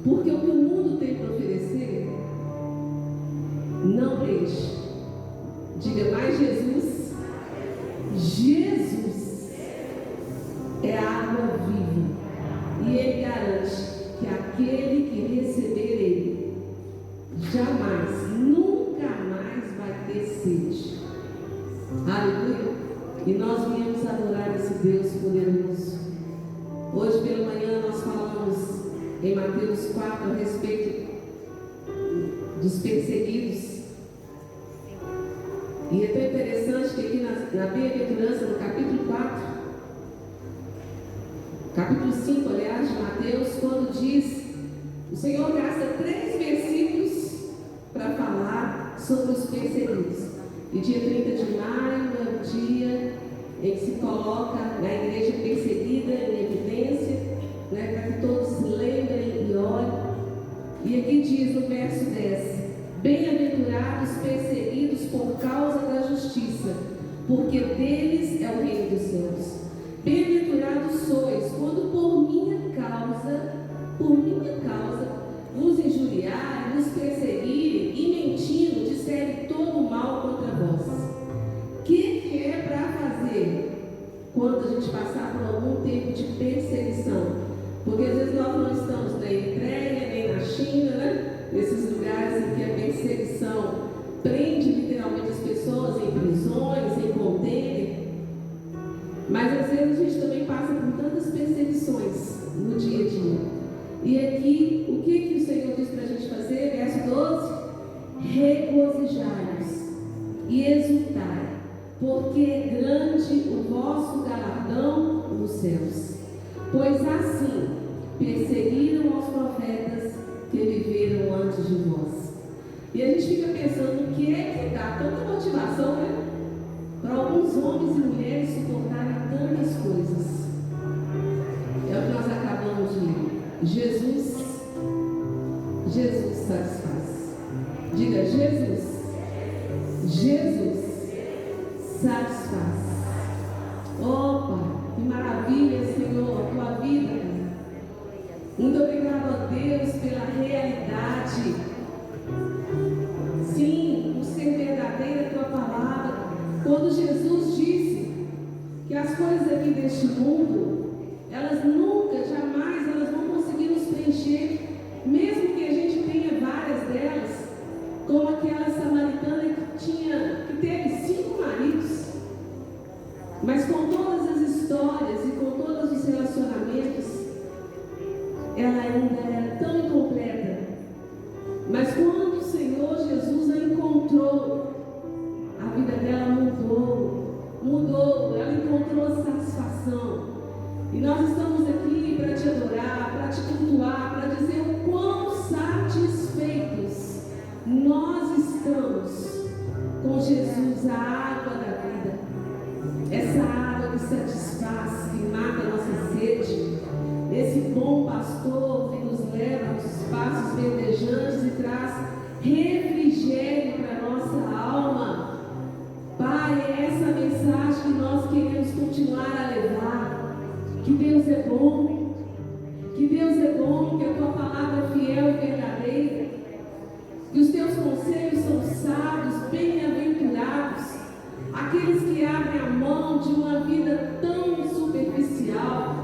Porque o que o mundo tem para oferecer não preenche. Diga mais Jesus. Jesus é a água viva. E Ele garante que aquele que receber Ele jamais, nunca mais vai ter sede. Aleluia. E nós viemos adorar esse Deus poderoso. Hoje pela manhã nós falamos em Mateus 4 a respeito dos perseguidos. E é tão interessante que aqui na bem-aventurança, no capítulo 4, capítulo 5, aliás, de Mateus, quando diz, o Senhor gasta 3 versículos para falar sobre os perseguidos. E dia 30 de maio é o dia em que se coloca a igreja perseguida em evidência, né, para que todos se lembrem e olhem. E aqui diz no verso 10: bem-aventurados perseguidos por causa da justiça, porque deles é o reino dos céus. Bem-aventurados sois quando por minha causa, vos injuriarem, vos perseguirem e mentindo disserem todo o mal contra vós. O que é para fazer quando a gente passar por algum tempo de perseguição? Porque às vezes nós não estamos na Eritreia, nem na China, né? Nesses lugares em que a perseguição prende literalmente as pessoas em prisões, em condenas. Mas às vezes a gente também passa por tantas perseguições no dia a dia. E aqui, o que o Senhor diz para a gente fazer? Verso 12: regozijai-vos e exultai, porque é grande o vosso galardão nos céus. Pois assim perseguiram os profetas que viveram antes de vós. E a gente fica pensando o que é que dá tanta motivação, né? Para alguns homens e mulheres suportarem tantas coisas. É o que nós acabamos de ler. Jesus satisfaz. Diga Jesus. Jesus satisfaz. Opa, que maravilha, Senhor, a tua vida. Muito obrigado a Deus pela realidade. Sim, por ser verdadeira a tua palavra. Quando Jesus disse que as coisas aqui deste mundo, elas nunca, jamais, elas vão conseguir nos preencher, mesmo que a gente tenha várias delas, como aquela samaritana que teve 5 maridos, mas com todas as histórias e com todos os relacionamentos, ela ainda era tão incompleta. Mas quando o Senhor Jesus a encontrou, a vida dela mudou, ela encontrou satisfação. E nós estamos aqui para te adorar, para te cultuar, para dizer o quão satisfeitos nós estamos com Jesus, a água da vida. Essa água que satisfaz, que mata a nossa sede. Esse bom pastor que nos leva aos espaços verdejantes e traz refrigério para a nossa alma. Pai, é essa mensagem que nós queremos continuar a levar. Que Deus é bom, que a tua palavra é fiel e verdadeira, que os teus conselhos são sábios, bem-aventurados, aqueles que abrem a mão de uma vida tão superficial,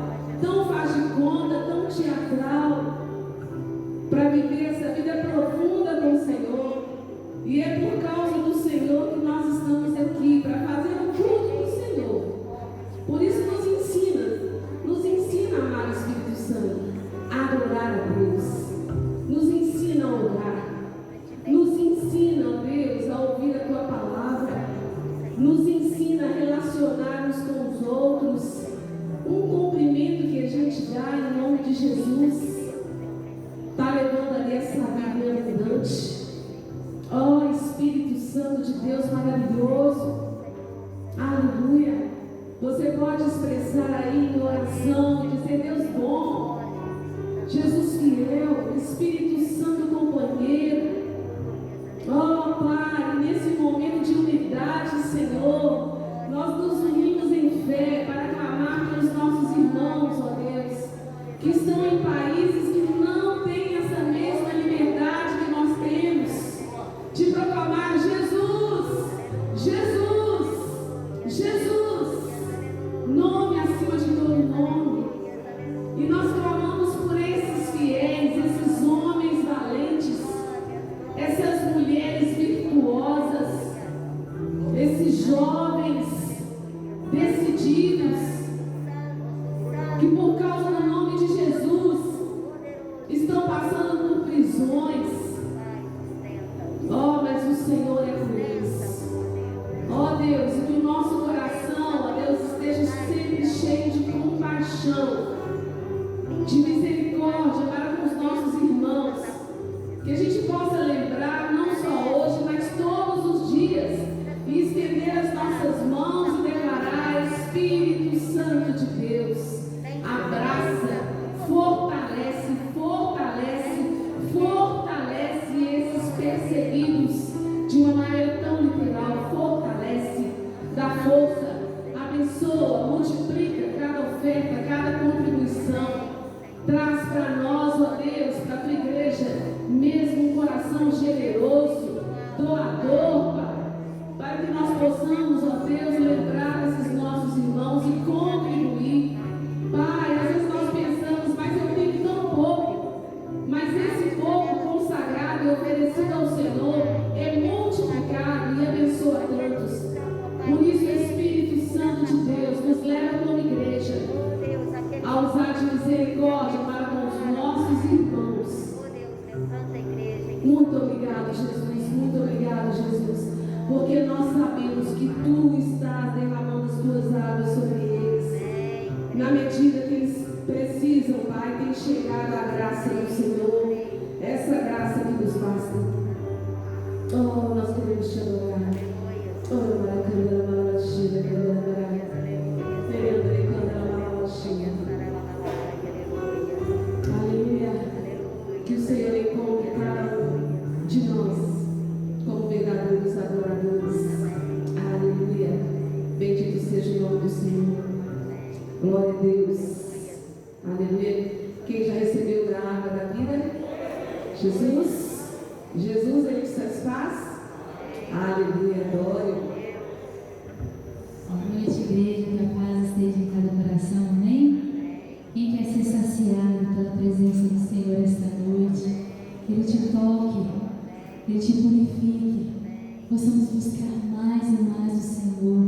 tão faz de conta, tão teatral, para viver essa vida profunda com o Senhor. E é por causa do Senhor que nós estamos aqui, para fazer o culto do Senhor. Por isso nos ensina, amado Espírito Santo, a adorar a Deus, nos ensina a orar, nos ensina, ó Deus, a ouvir a tua palavra, nos ensina a relacionar-nos com os outros, um cumprimento que a gente dá em nome de Jesus, está levando ali essa vida abundante. Ó Espírito Santo de Deus maravilhoso, aleluia. Você pode expressar aí em oração e dizer: Deus bom, Jesus fiel, Espírito Santo companheiro. Oh Pai, nesse momento de unidade, Senhor, nós nos unimos em fé para clamar pelos nossos irmãos, ó Deus, que estão em países que não têm essa compaixão, de misericórdia para com os nossos irmãos. Que a gente possa lembrar, não só hoje, mas todos os dias, e estender as nossas mãos e declarar: Espírito Santo de Deus, abraça, fortalece, fortalece, fortalece esses perseguidos de uma maneira tão literal. Fortalece, dá força, abençoa, multiplica cada oferta, cada contribuição. Traz para nós, ó Deus, para a tua igreja, mesmo um coração generoso, doador, Pai, para que nós possamos, ó Deus, lembrar desses nossos irmãos e contribuir. Pai, às vezes nós pensamos: mas eu tenho tão pouco. Mas esse pouco consagrado e oferecido ao Senhor é multiplicado e abençoa tantos. Por isso, Espírito Santo de Deus, nos leva como igreja a usar de misericórdia para com os nossos irmãos. Muito obrigado, Jesus. Muito obrigado, Jesus. Porque nós sabemos que Tu estás derramando as Tuas águas sobre eles. Na medida que eles precisam, Pai, tem chegado a graça do Senhor. Essa graça que nos basta. Oh, nós queremos Te adorar. Oh, Maracanã, Maracanã, Maracanã. Aleluia. Que o Senhor encontre cada um de nós como verdadeiros adoradores. Aleluia. Bendito seja o nome do Senhor. Glória a Deus. Aleluia. Quem já recebeu da água da vida? Jesus. Jesus, Ele te satisfaz. Aleluia. Glória. Boa noite, igreja, que a paz esteja em cada coração, amém? Quem quer ser saciado pela presença do Senhor esta noite, que Ele te toque, que Ele te purifique, possamos buscar mais e mais o Senhor.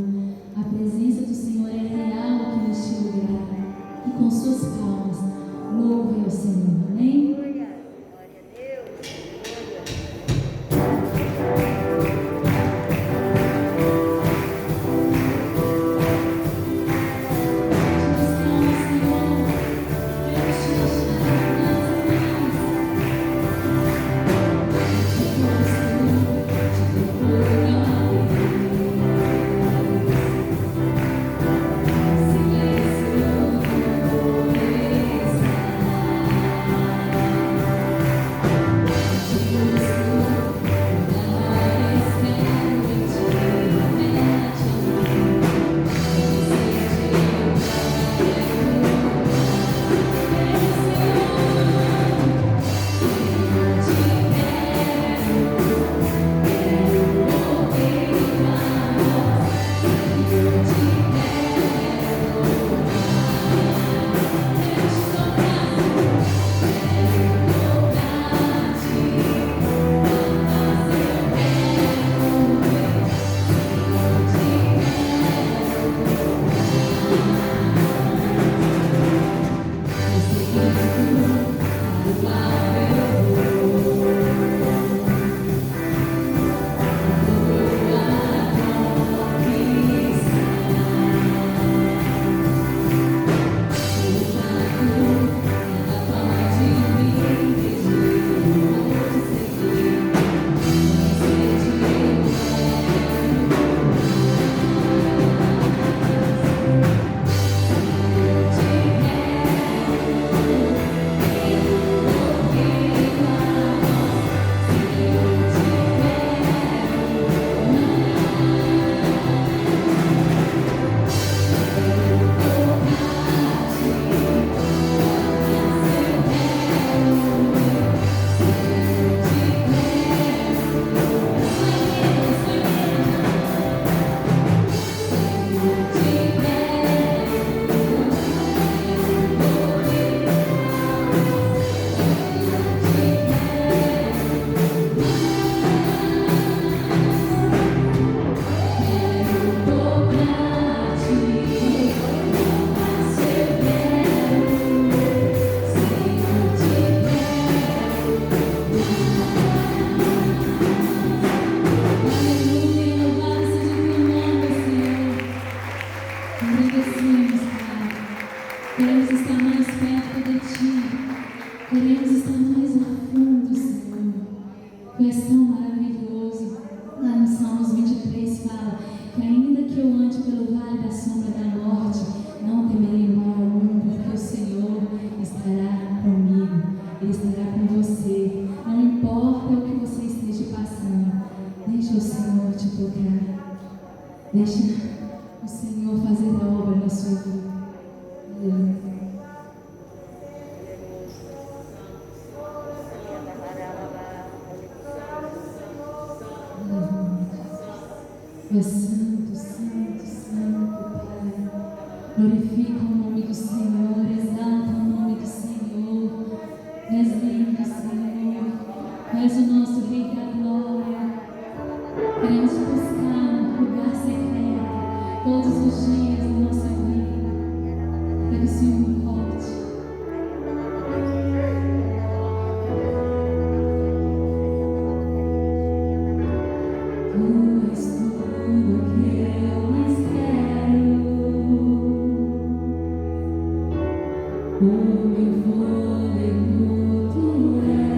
A presença do Senhor é real aqui neste lugar, e com suas palmas, louve ao Senhor, amém? Silêncio. mais a fundo, Senhor. Tu és tão maravilhoso. Lá no Salmos 23 fala que ainda que eu ande pelo vale da sombra da morte, não temerei mal algum, porque o Senhor estará comigo. Ele estará com você. Não importa o que você esteja passando. Deixa o Senhor te tocar. Deixa o Senhor fazer a obra na sua vida. É santo, santo, santo, Pai. Glorifica o nome do Senhor, exalta o nome do Senhor. És lindo, Senhor. És o nosso Rei da Glória. Queremos buscar no lugar secreto todos os dias da nossa vida, para que o Senhor volte. Tu és tudo que eu mais quero. O meu fôlego tu és.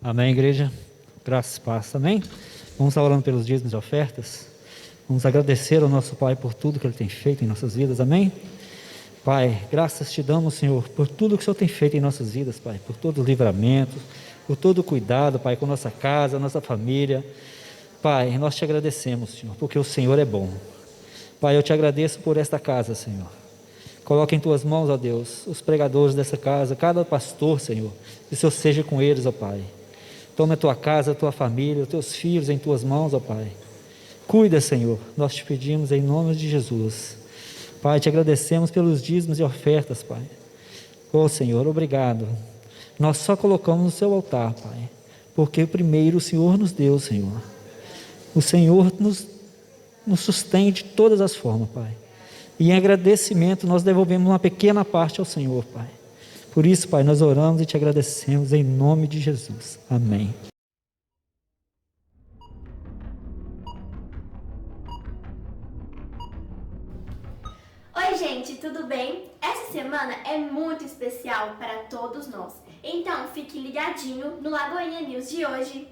Amém, igreja? Graças e paz, amém? Vamos estar orando pelos dízimos e ofertas. Vamos agradecer ao nosso Pai por tudo que Ele tem feito em nossas vidas, amém? Pai, graças te damos, Senhor, por tudo que o Senhor tem feito em nossas vidas, Pai, por todo o livramento, por todo o cuidado, Pai, com nossa casa, nossa família. Pai, nós te agradecemos, Senhor, porque o Senhor é bom. Pai, eu te agradeço por esta casa, Senhor. Coloca em tuas mãos, ó Deus, os pregadores dessa casa, cada pastor, Senhor, que o Senhor seja com eles, ó Pai. Toma a tua casa, a tua família, os teus filhos em tuas mãos, ó Pai. Cuida, Senhor, nós te pedimos em nome de Jesus. Pai, te agradecemos pelos dízimos e ofertas, Pai. Ó Senhor, obrigado. Nós só colocamos no seu altar, Pai, porque primeiro o Senhor nos deu, Senhor. O Senhor nos sustém de todas as formas, Pai. E em agradecimento nós devolvemos uma pequena parte ao Senhor, Pai. Por isso, Pai, nós oramos e te agradecemos em nome de Jesus. Amém. Oi, gente, tudo bem? Essa semana é muito especial para todos nós. Então, fique ligadinho no Lagoinha News de hoje.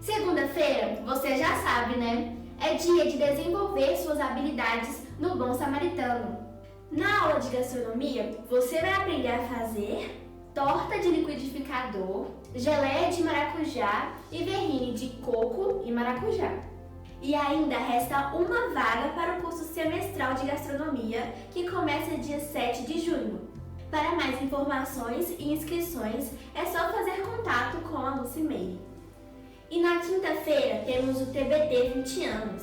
Segunda-feira, você já sabe, né? É dia de desenvolver suas habilidades no Bom Samaritano. Na aula de gastronomia, você vai aprender a fazer torta de liquidificador, geleia de maracujá e verrine de coco e maracujá. E ainda resta uma vaga para o curso semestral de gastronomia, que começa dia 7 de junho. Para mais informações e inscrições, é só fazer contato com a Lucimei. E na quinta-feira temos o TBT 20 anos.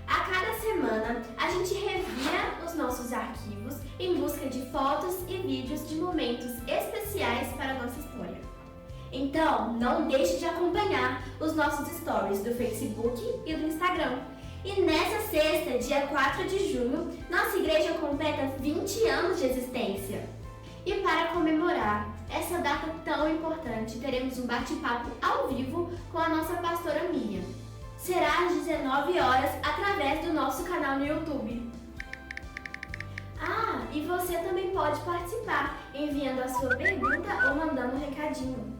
A cada semana a gente revira os nossos arquivos em busca de fotos e vídeos de momentos especiais para a nossa história. Então, não deixe de acompanhar os nossos stories do Facebook e do Instagram. E nessa sexta, dia 4 de junho, nossa igreja completa 20 anos de existência. E para comemorar essa data tão importante, teremos um bate-papo ao vivo com a nossa pastora Miriam. Será às 19 horas através do nosso canal no YouTube. Ah, e você também pode participar, enviando a sua pergunta ou mandando um recadinho.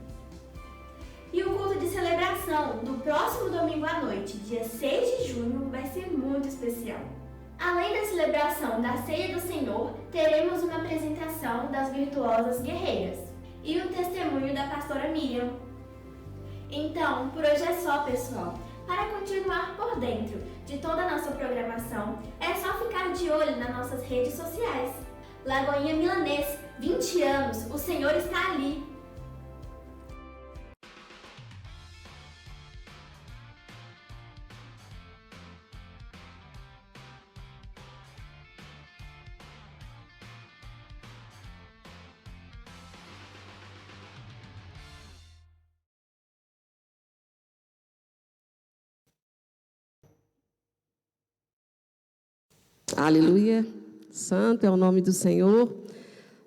E o culto de celebração do próximo domingo à noite, dia 6 de junho, vai ser muito especial. Além da celebração da Ceia do Senhor, teremos uma apresentação das virtuosas guerreiras e o testemunho da pastora Miriam. Então, por hoje é só, pessoal. Para continuar por dentro de toda a nossa programação, é só ficar de olho nas nossas redes sociais. Lagoinha Milanês, 20 anos, o Senhor está ali. Aleluia, santo é o nome do Senhor.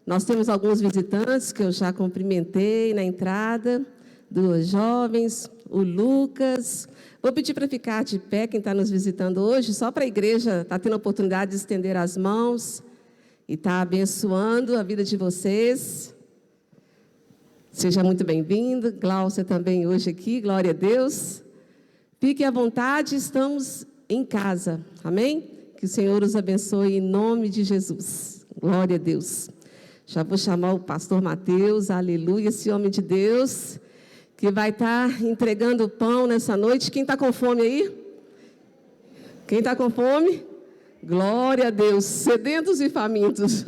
Nós temos alguns visitantes que eu já cumprimentei na entrada, duas jovens, o Lucas. Vou pedir para ficar de pé quem está nos visitando hoje, só para a igreja estar tendo a oportunidade de estender as mãos e estar abençoando a vida de vocês. Seja muito bem-vindo, Gláucia também hoje aqui, glória a Deus. Fique à vontade, estamos em casa, amém? Que o Senhor os abençoe em nome de Jesus. Glória a Deus. Já vou chamar o pastor Mateus, aleluia, esse homem de Deus, que vai estar entregando o pão nessa noite. Quem está com fome aí? Quem está com fome? Glória a Deus, sedentos e famintos.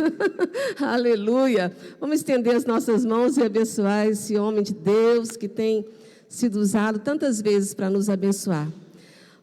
Aleluia. Vamos estender as nossas mãos e abençoar esse homem de Deus que tem sido usado tantas vezes para nos abençoar.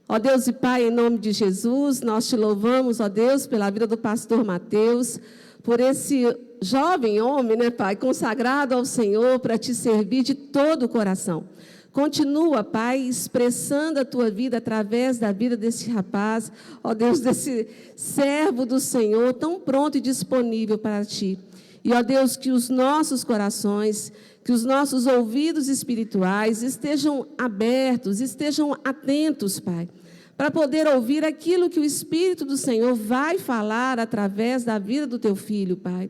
Ó Deus e Pai, em nome de Jesus, nós te louvamos, ó Deus, pela vida do pastor Mateus, por esse jovem homem, né, Pai, consagrado ao Senhor para te servir de todo o coração. Continua, Pai, expressando a tua vida através da vida desse rapaz, ó Deus, desse servo do Senhor, tão pronto e disponível para ti. E, ó Deus, que os nossos corações, que os nossos ouvidos espirituais estejam abertos, estejam atentos, Pai, para poder ouvir aquilo que o Espírito do Senhor vai falar através da vida do teu filho, Pai.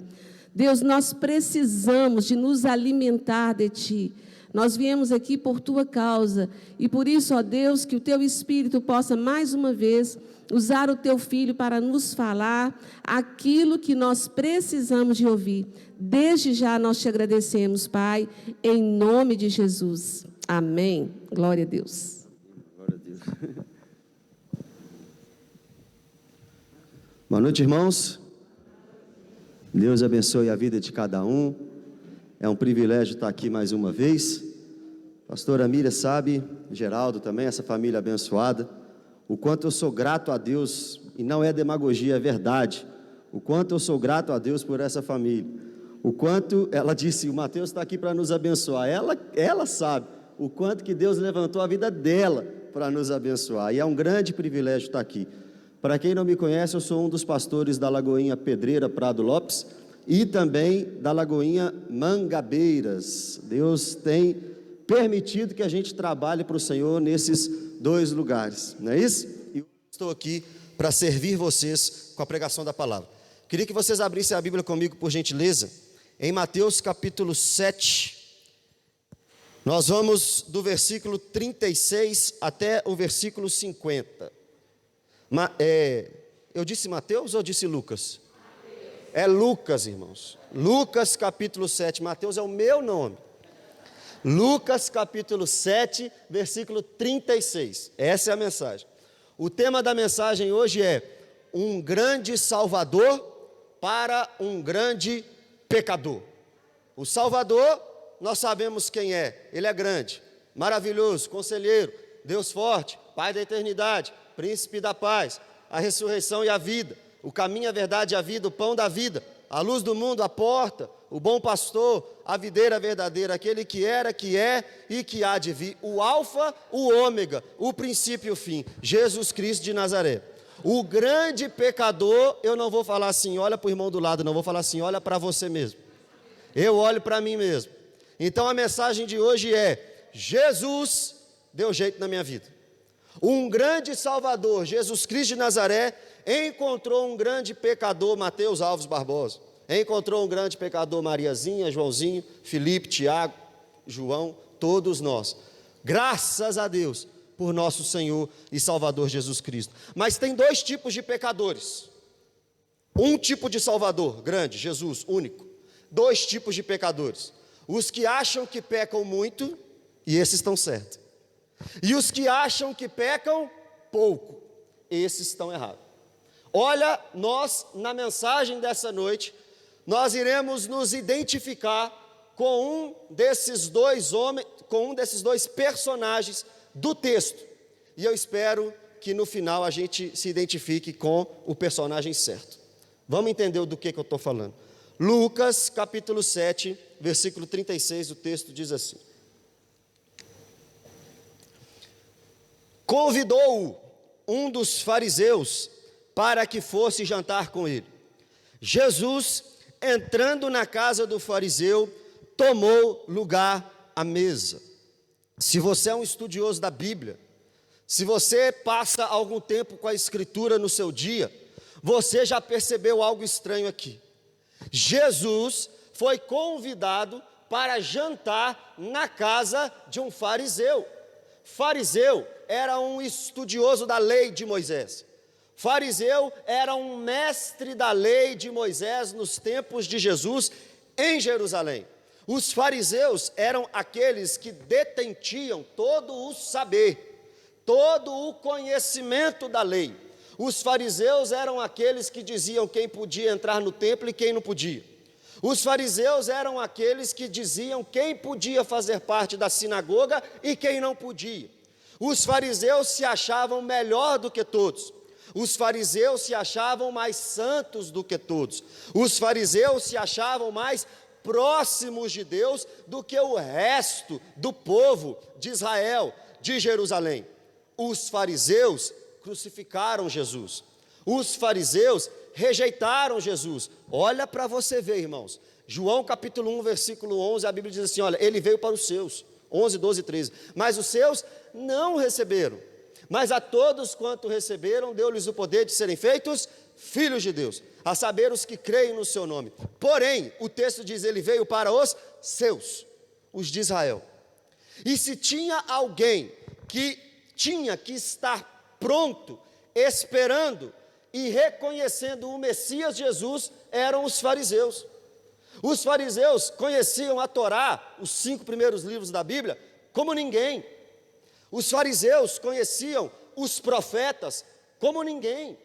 Deus, nós precisamos de nos alimentar de ti. Nós viemos aqui por tua causa e por isso, ó Deus, que o teu Espírito possa mais uma vez usar o teu filho para nos falar aquilo que nós precisamos de ouvir. Desde já nós te agradecemos, Pai, em nome de Jesus. Amém. Glória a Deus. Glória a Deus. Boa noite, irmãos. Deus abençoe a vida de cada um. É um privilégio estar aqui mais uma vez. Pastora Miriam sabe, Geraldo também, essa família abençoada, o quanto eu sou grato a Deus, e não é demagogia, é verdade, o quanto eu sou grato a Deus por essa família, o quanto, ela disse, o Mateus está aqui para nos abençoar, ela sabe o quanto que Deus levantou a vida dela para nos abençoar, e é um grande privilégio estar aqui. Para quem não me conhece, eu sou um dos pastores da Lagoinha Pedreira Prado Lopes, e também da Lagoinha Mangabeiras. Deus tem permitido que a gente trabalhe para o Senhor nesses dois lugares, não é isso? E eu estou aqui para servir vocês com a pregação da palavra. Queria que vocês abrissem a Bíblia comigo, por gentileza, em Mateus capítulo 7. Nós vamos do versículo 36 até o versículo 50. Eu disse Mateus ou disse Lucas? É Lucas, irmãos. Lucas capítulo 7. Mateus é o meu nome. Lucas capítulo 7, versículo 36. Essa é a mensagem. O tema da mensagem hoje é um grande Salvador para um grande pecador. O Salvador, nós sabemos quem é. Ele é grande, maravilhoso, conselheiro, Deus forte, Pai da eternidade, Príncipe da paz, a ressurreição e a vida, o caminho, a verdade e a vida, o pão da vida, a luz do mundo, a porta, o bom pastor, a videira verdadeira, aquele que era, que é e que há de vir, o alfa, o ômega, o princípio e o fim, Jesus Cristo de Nazaré. O grande pecador, eu não vou falar assim, olha para o irmão do lado, não vou falar assim, olha para você mesmo. Eu olho para mim mesmo. Então a mensagem de hoje é: Jesus deu jeito na minha vida. Um grande Salvador, Jesus Cristo de Nazaré, encontrou um grande pecador, Mateus Alves Barbosa. Encontrou um grande pecador, Mariazinha, Joãozinho, Felipe, Tiago, João, todos nós. Graças a Deus por nosso Senhor e Salvador Jesus Cristo. Mas tem dois tipos de pecadores. Um tipo de Salvador, grande, Jesus, único. Dois tipos de pecadores. Os que acham que pecam muito, e esses estão certos. E os que acham que pecam pouco, esses estão errados. Olha, nós, na mensagem dessa noite, nós iremos nos identificar com um desses dois homens, com um desses dois personagens do texto. E eu espero que no final a gente se identifique com o personagem certo. Vamos entender do que eu estou falando. Lucas, capítulo 7, versículo 36, o texto diz assim: convidou-o um dos fariseus para que fosse jantar com ele. Jesus, entrando na casa do fariseu, tomou lugar à mesa. Se você é um estudioso da Bíblia, se você passa algum tempo com a Escritura no seu dia, você já percebeu algo estranho aqui. Jesus foi convidado para jantar na casa de um fariseu. Fariseu era um estudioso da lei de Moisés. Fariseu era um mestre da lei de Moisés nos tempos de Jesus em Jerusalém. Os fariseus eram aqueles que detinham todo o saber, todo o conhecimento da lei. Os fariseus eram aqueles que diziam quem podia entrar no templo e quem não podia. Os fariseus eram aqueles que diziam quem podia fazer parte da sinagoga e quem não podia. Os fariseus se achavam melhor do que todos. Os fariseus se achavam mais santos do que todos. Os fariseus se achavam mais próximos de Deus do que o resto do povo de Israel, de Jerusalém. Os fariseus crucificaram Jesus. Os fariseus rejeitaram Jesus. Olha para você ver, irmãos. João capítulo 1, versículo 11, a Bíblia diz assim, olha, ele veio para os seus, 11, 12, 13. Mas os seus não receberam. Mas a todos quanto receberam, deu-lhes o poder de serem feitos filhos de Deus, a saber os que creem no seu nome. Porém, o texto diz, ele veio para os seus, os de Israel. E se tinha alguém que tinha que estar pronto, esperando e reconhecendo o Messias Jesus, eram os fariseus. Os fariseus conheciam a Torá, os 5 primeiros livros da Bíblia, como ninguém. Os fariseus conheciam os profetas como ninguém.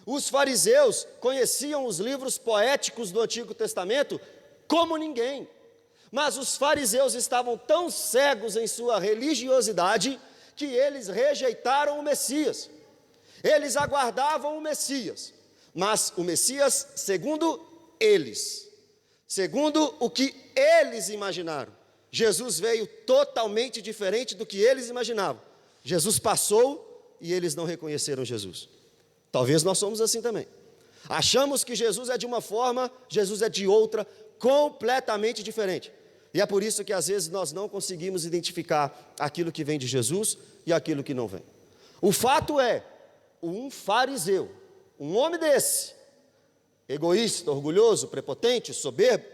Os fariseus conheciam os livros poéticos do Antigo Testamento como ninguém. Mas os fariseus estavam tão cegos em sua religiosidade que eles rejeitaram o Messias. Eles aguardavam o Messias, mas o Messias segundo eles, segundo o que eles imaginaram. Jesus veio totalmente diferente do que eles imaginavam. Jesus passou e eles não reconheceram Jesus. Talvez nós somos assim também. Achamos que Jesus é de uma forma, Jesus é de outra, completamente diferente. E é por isso que às vezes nós não conseguimos identificar aquilo que vem de Jesus e aquilo que não vem. O fato é, um fariseu, um homem desse, egoísta, orgulhoso, prepotente, soberbo,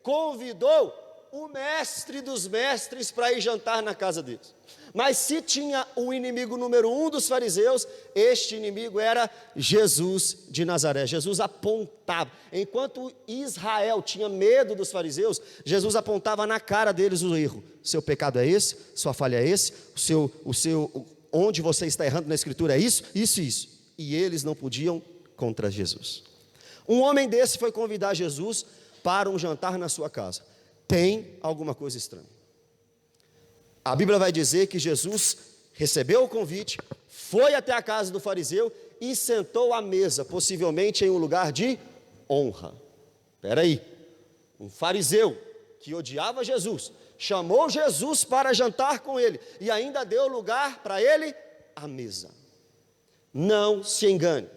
convidou o mestre dos mestres para ir jantar na casa deles. Mas se tinha um inimigo número 1 dos fariseus, este inimigo era Jesus de Nazaré. Jesus apontava, enquanto Israel tinha medo dos fariseus, Jesus apontava na cara deles o erro. Seu pecado é esse, sua falha é esse, onde você está errando na Escritura é isso, isso e isso. E eles não podiam contra Jesus. Um homem desse foi convidar Jesus para um jantar na sua casa. Tem alguma coisa estranha. A Bíblia vai dizer que Jesus recebeu o convite, foi até a casa do fariseu e sentou à mesa, possivelmente em um lugar de honra. Espera aí, um fariseu que odiava Jesus, chamou Jesus para jantar com ele, e ainda deu lugar para ele à mesa. Não se engane,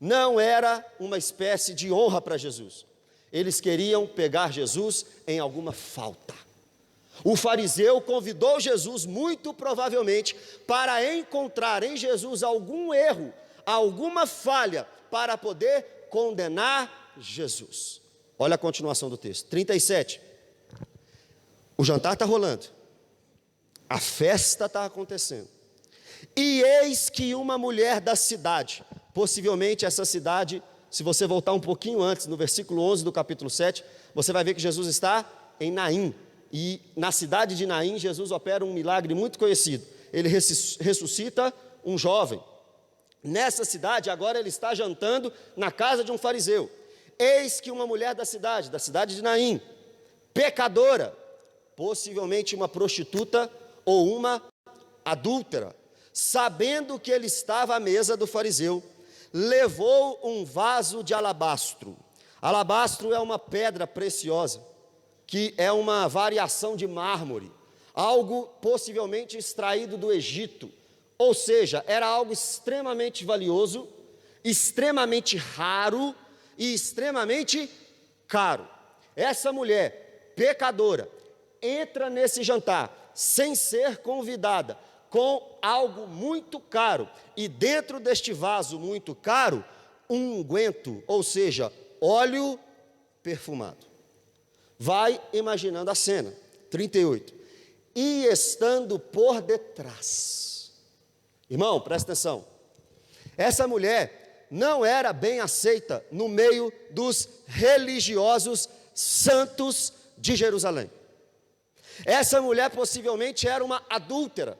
não era uma espécie de honra para Jesus, eles queriam pegar Jesus em alguma falta. O fariseu convidou Jesus, muito provavelmente, para encontrar em Jesus algum erro, alguma falha, para poder condenar Jesus. Olha a continuação do texto, 37. O jantar está rolando, a festa está acontecendo, e eis que uma mulher da cidade, possivelmente essa cidade, se você voltar um pouquinho antes, no versículo 11 do capítulo 7, você vai ver que Jesus está em Naim, e na cidade de Naim, Jesus opera um milagre muito conhecido, ele ressuscita um jovem. Nessa cidade, agora ele está jantando na casa de um fariseu. Eis que uma mulher da cidade de Naim, pecadora, possivelmente uma prostituta ou uma adúltera, sabendo que ele estava à mesa do fariseu, levou um vaso de alabastro. Alabastro é uma pedra preciosa, que é uma variação de mármore, algo possivelmente extraído do Egito, ou seja, era algo extremamente valioso, extremamente raro e extremamente caro. Essa mulher pecadora entra nesse jantar sem ser convidada, com algo muito caro, e dentro deste vaso muito caro, um unguento, ou seja, óleo perfumado. Vai imaginando a cena, 38. E estando por detrás, irmão, presta atenção, essa mulher não era bem aceita no meio dos religiosos santos de Jerusalém. Essa mulher possivelmente era uma adúltera,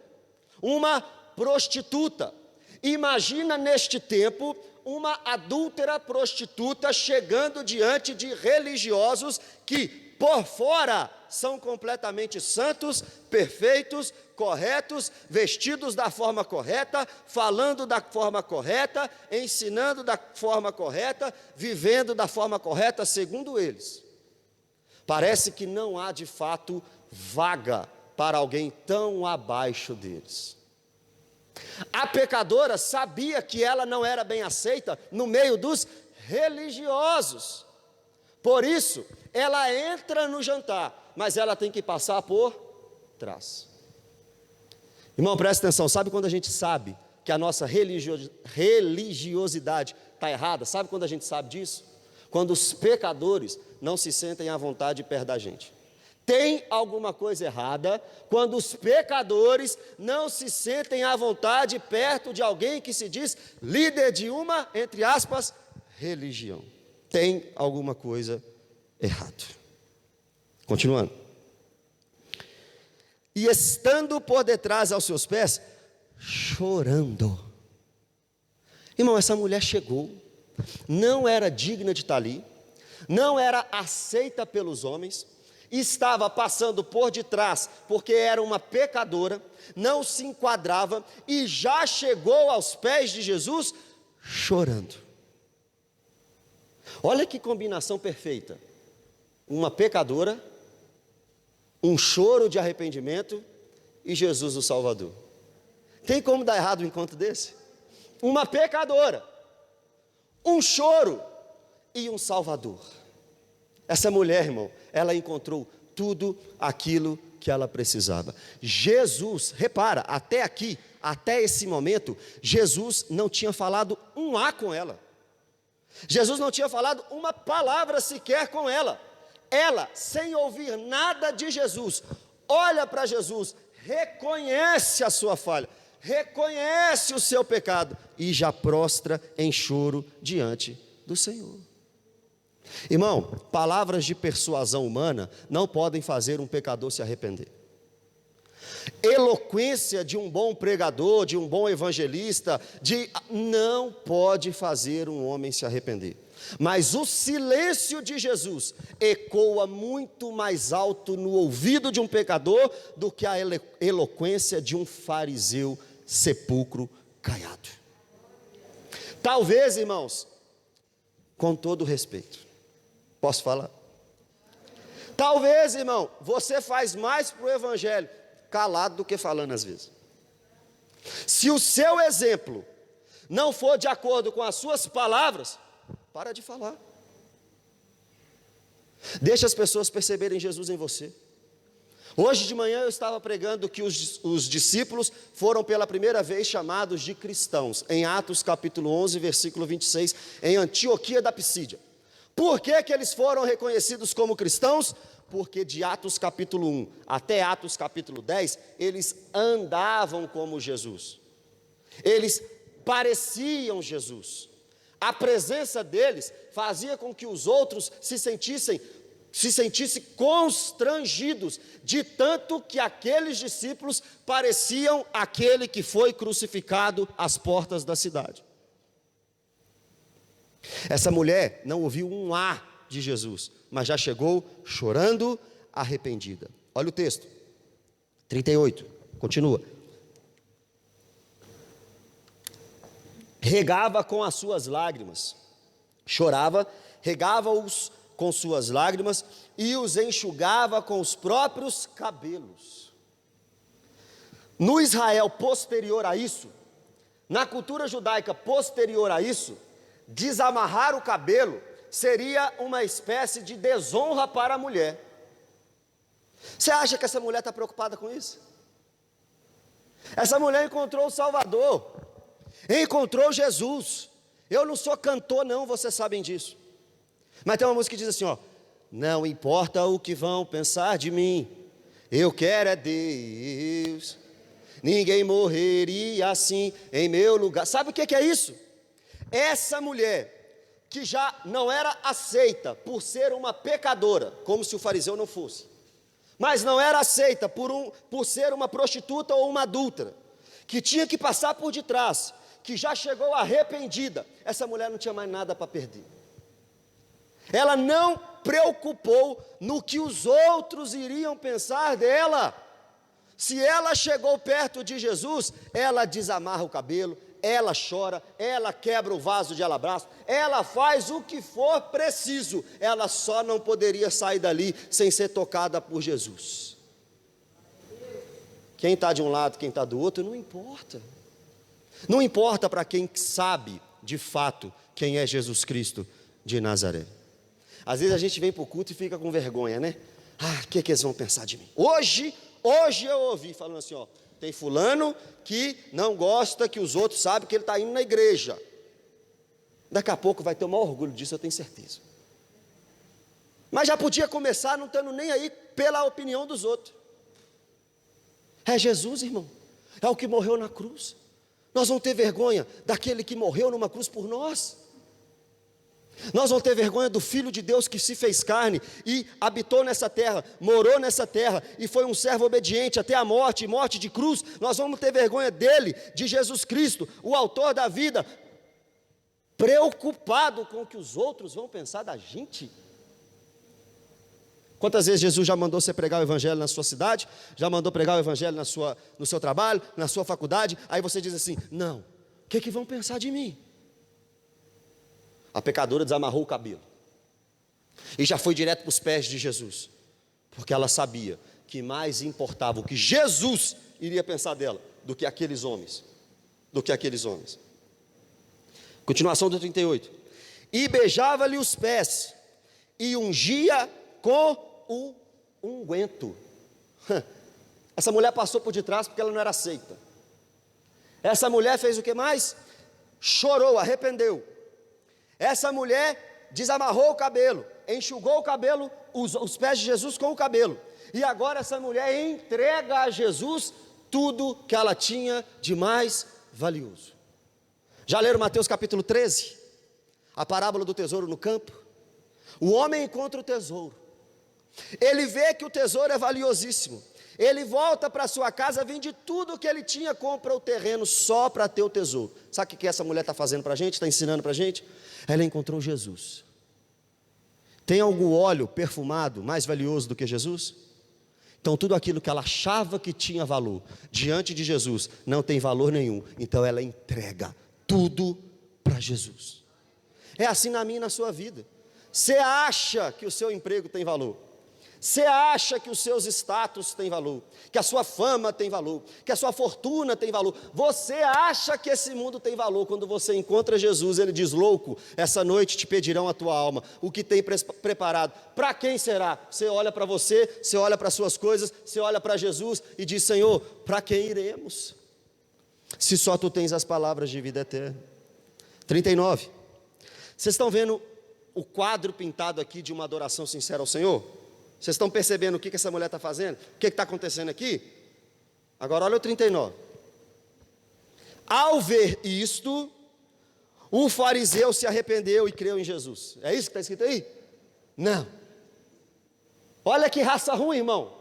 uma prostituta. Imagina neste tempo uma adúltera prostituta chegando diante de religiosos que por fora são completamente santos, perfeitos, corretos, vestidos da forma correta, falando da forma correta, ensinando da forma correta, vivendo da forma correta segundo eles. Parece que não há de fato vaga para alguém tão abaixo deles. A pecadora sabia que ela não era bem aceita no meio dos religiosos. Por isso, ela entra no jantar, mas ela tem que passar por trás. Irmão, presta atenção, sabe quando a gente sabe que a nossa religiosidade está errada? Sabe quando a gente sabe disso? Quando os pecadores não se sentem à vontade perto da gente. Tem alguma coisa errada quando os pecadores não se sentem à vontade perto de alguém que se diz líder de uma, entre aspas, religião. Tem alguma coisa errada. Continuando. E estando por detrás aos seus pés, chorando. Irmão, essa mulher chegou, não era digna de estar ali, não era aceita pelos homens, estava passando por detrás, porque era uma pecadora, não se enquadrava, e já chegou aos pés de Jesus, chorando. Olha que combinação perfeita, uma pecadora, um choro de arrependimento, e Jesus o Salvador. Tem como dar errado um encontro desse? Uma pecadora, um choro, e um Salvador. Essa mulher, irmão, ela encontrou tudo aquilo que ela precisava. Jesus, repara, até aqui, até esse momento, Jesus não tinha falado um A com ela. Jesus não tinha falado uma palavra sequer com ela. Ela, sem ouvir nada de Jesus, olha para Jesus, reconhece a sua falha, reconhece o seu pecado e já prostra em choro diante do Senhor. Irmão, palavras de persuasão humana não podem fazer um pecador se arrepender. Eloquência de um bom pregador, de um bom evangelista, não pode fazer um homem se arrepender. Mas o silêncio de Jesus ecoa muito mais alto no ouvido de um pecador do que a eloquência de um fariseu sepulcro caiado. Talvez, irmãos, com todo respeito, Posso falar? Talvez, irmão, você faz mais para o evangelho calado do que falando às vezes. Se o seu exemplo não for de acordo com as suas palavras, para de falar. Deixa as pessoas perceberem Jesus em você. Hoje de manhã eu estava pregando que os discípulos foram pela primeira vez chamados de cristãos, em Atos capítulo 11, versículo 26, em Antioquia da Pisídia. Por que que eles foram reconhecidos como cristãos? Porque de Atos capítulo 1 até Atos capítulo 10, eles andavam como Jesus. Eles pareciam Jesus. A presença deles fazia com que os outros se sentissem constrangidos, de tanto que aqueles discípulos pareciam aquele que foi crucificado às portas da cidade. Essa mulher não ouviu um A de Jesus, mas já chegou chorando, arrependida. Olha o texto, 38, continua. Regava com as suas lágrimas, chorava, regava-os com suas lágrimas e os enxugava com os próprios cabelos. No Israel posterior a isso, na cultura judaica posterior a isso, desamarrar o cabelo seria uma espécie de desonra para a mulher. Você acha que essa mulher está preocupada com isso? Essa mulher encontrou o Salvador, encontrou Jesus. Eu não sou cantor não, vocês sabem disso. Mas tem uma música que diz assim, ó: não importa o que vão pensar de mim, eu quero é Deus. Ninguém morreria assim em meu lugar. Sabe o que é isso? Essa mulher, que já não era aceita por ser uma pecadora, como se o fariseu não fosse, mas não era aceita por ser uma prostituta ou uma adúltera, que tinha que passar por detrás, que já chegou arrependida, essa mulher não tinha mais nada para perder. Ela não preocupou no que os outros iriam pensar dela. Se ela chegou perto de Jesus, ela desamarra o cabelo, ela chora, ela quebra o vaso de alabastro, ela faz o que for preciso, ela só não poderia sair dali sem ser tocada por Jesus. Quem está de um lado, quem está do outro, não importa. Não importa para quem sabe de fato quem é Jesus Cristo de Nazaré. Às vezes a gente vem para o culto e fica com vergonha, né? Ah, o que eles vão pensar de mim? Hoje eu ouvi falando assim, ó: tem fulano que não gosta que os outros saibam que ele está indo na igreja. Daqui a pouco vai ter o maior orgulho disso, eu tenho certeza. Mas já podia começar não estando nem aí pela opinião dos outros. É Jesus, irmão. É o que morreu na cruz. Nós vamos ter vergonha daquele que morreu numa cruz por nós? Nós vamos ter vergonha do Filho de Deus que se fez carne e habitou nessa terra, morou nessa terra e foi um servo obediente até a morte, morte de cruz? Nós vamos ter vergonha dele, de Jesus Cristo, o autor da vida, preocupado com o que os outros vão pensar da gente? Quantas vezes Jesus já mandou você pregar o evangelho na sua cidade? Já mandou pregar o evangelho no seu trabalho, na sua faculdade? Aí você diz assim: não, o que vão pensar de mim? A pecadora desamarrou o cabelo e já foi direto para os pés de Jesus, porque ela sabia que mais importava o que Jesus iria pensar dela do que aqueles homens. Continuação do 38. E beijava-lhe os pés e ungia com o unguento. Essa mulher passou por detrás porque ela não era aceita. Essa mulher fez o que mais? Chorou, arrependeu. Essa mulher desamarrou o cabelo, enxugou o cabelo, os pés de Jesus com o cabelo. E agora essa mulher entrega a Jesus tudo que ela tinha de mais valioso. Já leram Mateus capítulo 13? A parábola do tesouro no campo? O homem encontra o tesouro. Ele vê que o tesouro é valiosíssimo. Ele volta para sua casa, vende tudo o que ele tinha, compra o terreno só para ter o tesouro. Sabe o que essa mulher está fazendo para a gente? Está ensinando para a gente? Ela encontrou Jesus. Tem algum óleo perfumado mais valioso do que Jesus? Então tudo aquilo que ela achava que tinha valor, diante de Jesus, não tem valor nenhum. Então ela entrega tudo para Jesus. É assim na minha e na sua vida. Você acha que o seu emprego tem valor? Você acha que os seus status têm valor? Que a sua fama tem valor? Que a sua fortuna tem valor? Você acha que esse mundo tem valor? Quando você encontra Jesus, ele diz: louco, essa noite te pedirão a tua alma, o que tem preparado. Para quem será? Você olha para você, você olha para as suas coisas, você olha para Jesus e diz: Senhor, para quem iremos? Se só tu tens as palavras de vida eterna. 39. Vocês estão vendo o quadro pintado aqui de uma adoração sincera ao Senhor? Vocês estão percebendo o que essa mulher está fazendo? O que está acontecendo aqui? Agora olha o 39. Ao ver isto, o fariseu se arrependeu e creu em Jesus. É isso que está escrito aí? Não. Olha que raça ruim, irmão.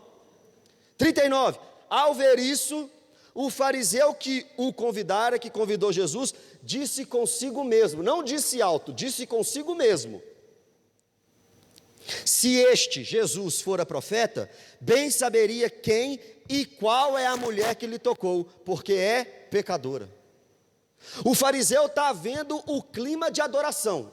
39. Ao ver isso, o fariseu que o convidara, que convidou Jesus, disse consigo mesmo, não disse alto, disse consigo mesmo: se este, Jesus, fora profeta, bem saberia quem e qual é a mulher que lhe tocou, porque é pecadora. O fariseu está vendo o clima de adoração.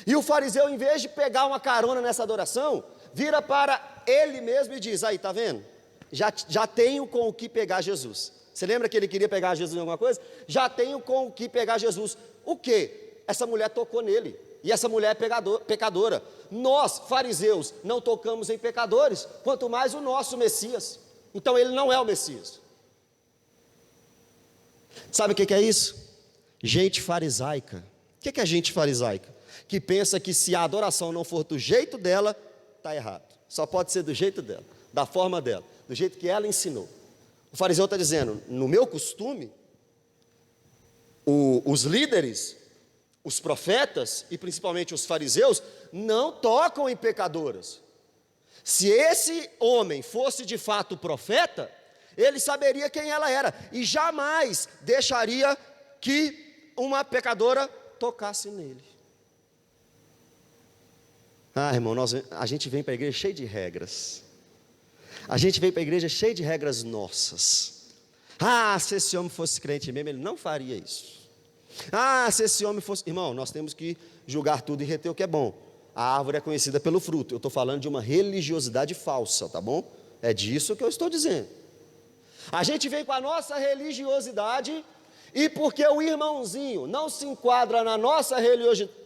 E o fariseu, em vez de pegar uma carona nessa adoração, vira para ele mesmo e diz: aí, está vendo? Já tenho com o que pegar Jesus. Você lembra que ele queria pegar Jesus em alguma coisa? Já tenho com o que pegar Jesus. O quê? Essa mulher tocou nele. E essa mulher é pecadora. Nós, fariseus, não tocamos em pecadores, quanto mais o nosso Messias. Então ele não é o Messias. Sabe o que é isso? Gente farisaica. O que é gente farisaica? Que pensa que se a adoração não for do jeito dela, está errado. Só pode ser do jeito dela, da forma dela, do jeito que ela ensinou. O fariseu está dizendo: no meu costume, os líderes, os profetas e principalmente os fariseus não tocam em pecadoras. Se esse homem fosse de fato profeta, ele saberia quem ela era e jamais deixaria que uma pecadora tocasse nele. Ah, irmão, a gente vem para a igreja cheio de regras. A gente vem para a igreja cheio de regras nossas. Ah, se esse homem fosse crente mesmo, ele não faria isso. Ah, se esse homem fosse... Irmão, nós temos que julgar tudo e reter o que é bom. A árvore é conhecida pelo fruto. Eu estou falando de uma religiosidade falsa, tá bom? É disso que eu estou dizendo. A gente vem com a nossa religiosidade, e porque o irmãozinho não se enquadra na nossa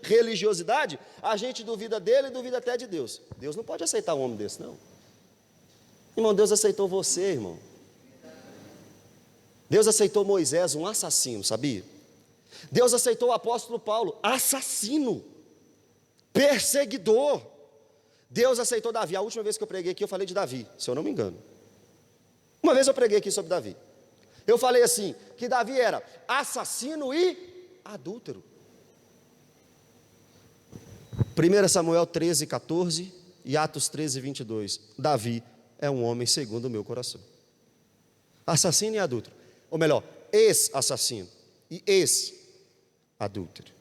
religiosidade, a gente duvida dele e duvida até de Deus. Deus não pode aceitar um homem desse, não. Irmão, Deus aceitou você, irmão. Deus aceitou Moisés, um assassino, sabia? Deus aceitou o apóstolo Paulo, assassino, perseguidor. Deus aceitou Davi. A última vez que eu preguei aqui, eu falei de Davi, se eu não me engano. Uma vez eu preguei aqui sobre Davi. Eu falei assim, que Davi era assassino e adúltero. 1 Samuel 13, 14 e Atos 13, 22. Davi é um homem segundo o meu coração. Assassino e adúltero. Ou melhor, ex-assassino e ex-adúltero.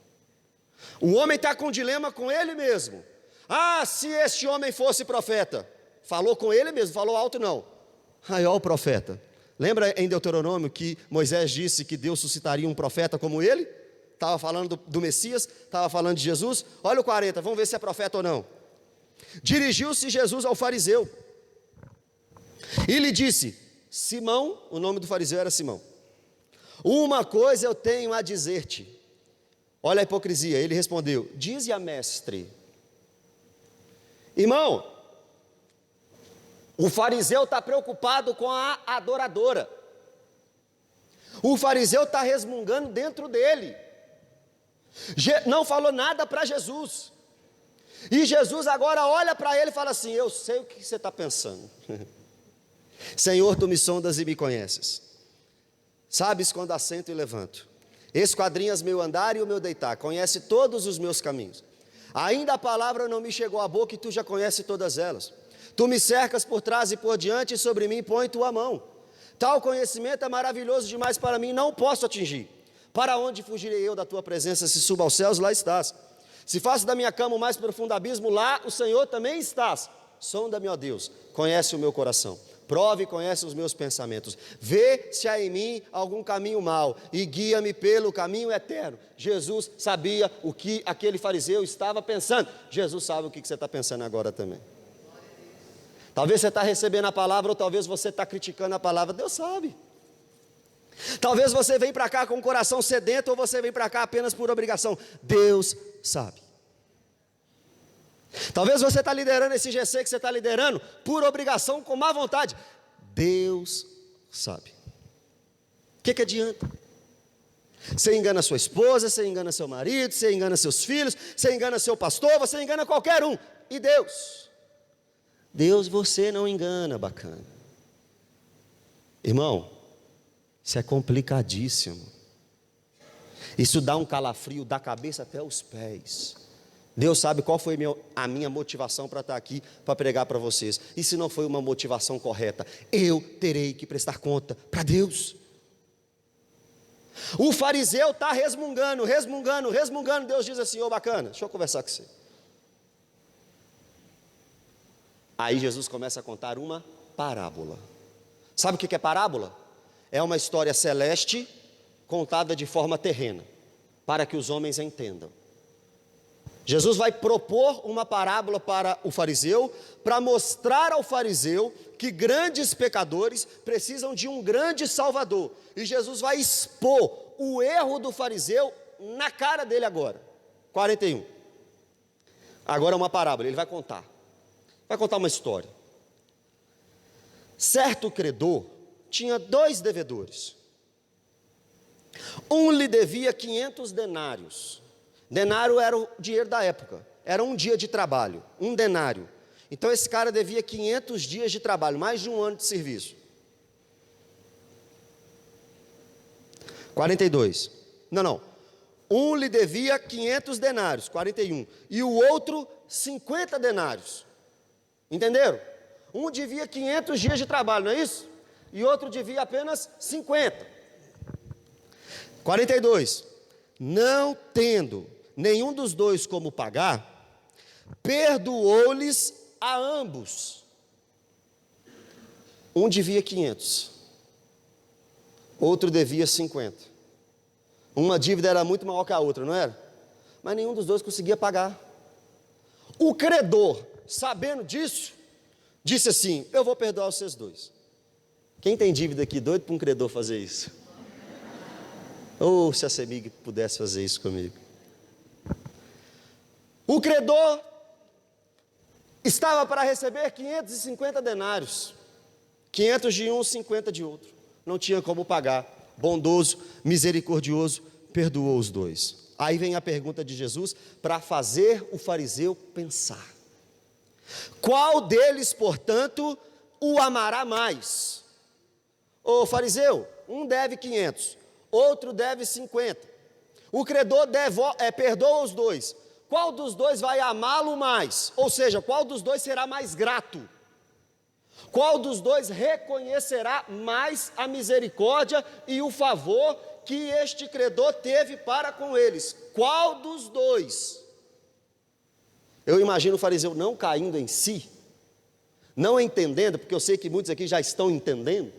O homem está com um dilema com ele mesmo. Ah, se este homem fosse profeta. Falou com ele mesmo, falou alto não. Aí ó o profeta. Lembra em Deuteronômio que Moisés disse que Deus suscitaria um profeta como ele? Estava falando do Messias, estava falando de Jesus. Olha o 40, vamos ver se é profeta ou não. Dirigiu-se Jesus ao fariseu e lhe disse: Simão, o nome do fariseu era Simão, uma coisa eu tenho a dizer-te. Olha a hipocrisia. Ele respondeu: dize a mestre. Irmão, o fariseu está preocupado com a adoradora. O fariseu está resmungando dentro dele. Não falou nada para Jesus. E Jesus agora olha para ele e fala assim: eu sei o que você está pensando. Senhor, tu me sondas e me conheces. Sabes quando assento e levanto. Esquadrinhas meu andar e o meu deitar. Conhece todos os meus caminhos. Ainda a palavra não me chegou à boca e tu já conheces todas elas. Tu me cercas por trás e por diante e sobre mim põe tua mão. Tal conhecimento é maravilhoso demais para mim, não posso atingir. Para onde fugirei eu da tua presença? Se subo aos céus, lá estás. Se faço da minha cama o mais profundo abismo, lá o Senhor também estás. Sonda-me, ó Deus, conhece o meu coração. Prove e conhece os meus pensamentos. Vê se há em mim algum caminho mau e guia-me pelo caminho eterno. Jesus sabia o que aquele fariseu estava pensando. Jesus sabe o que você está pensando agora também. Talvez você está recebendo a palavra ou talvez você está criticando a palavra. Deus sabe. Talvez você venha para cá com o coração sedento ou você vem para cá apenas por obrigação. Deus sabe. Talvez você está liderando esse GC que você está liderando por obrigação, com má vontade. Deus sabe. O que adianta? Você engana sua esposa, você engana seu marido, você engana seus filhos, você engana seu pastor, você engana qualquer um. E Deus? Deus você não engana, bacana. Irmão, isso é complicadíssimo. Isso dá um calafrio da cabeça até os pés. Deus sabe qual foi a minha motivação para estar aqui, para pregar para vocês. E se não foi uma motivação correta, eu terei que prestar conta para Deus. O fariseu está resmungando. Deus diz assim: ô bacana, deixa eu conversar com você. Aí Jesus começa a contar uma parábola. Sabe o que é parábola? É uma história celeste contada de forma terrena, para que os homens entendam. Jesus vai propor uma parábola para o fariseu, para mostrar ao fariseu que grandes pecadores precisam de um grande salvador. E Jesus vai expor o erro do fariseu na cara dele agora. 41. Agora é uma parábola, ele vai contar. Vai contar uma história. Certo credor tinha 2 devedores. Um lhe devia 500 denários. Denário era o dinheiro da época, era um dia de trabalho, um denário. Então esse cara devia 500 dias de trabalho, mais de um ano de serviço. 42. Não. Um lhe devia 500 denários, 41. E o outro 50 denários. Entenderam? Um devia 500 dias de trabalho, não é isso? E outro devia apenas 50. 42. Não tendo nenhum dos dois como pagar, perdoou-lhes a ambos. Um devia 500, outro devia 50. Uma dívida era muito maior que a outra, não era? Mas nenhum dos dois conseguia pagar. O credor, sabendo disso, disse assim: eu vou perdoar vocês dois. Quem tem dívida aqui doido para um credor fazer isso? Ou se a CEMIG pudesse fazer isso comigo. O credor estava para receber 550 denários. 500 de um, 50 de outro. Não tinha como pagar. Bondoso, misericordioso, perdoou os dois. Aí vem a pergunta de Jesus para fazer o fariseu pensar. Qual deles, portanto, o amará mais? Ô fariseu, um deve 500, outro deve 50. O credor perdoa os dois. Qual dos dois vai amá-lo mais? Ou seja, qual dos dois será mais grato? Qual dos dois reconhecerá mais a misericórdia e o favor que este credor teve para com eles? Qual dos dois? Eu imagino o fariseu não caindo em si, não entendendo, porque eu sei que muitos aqui já estão entendendo,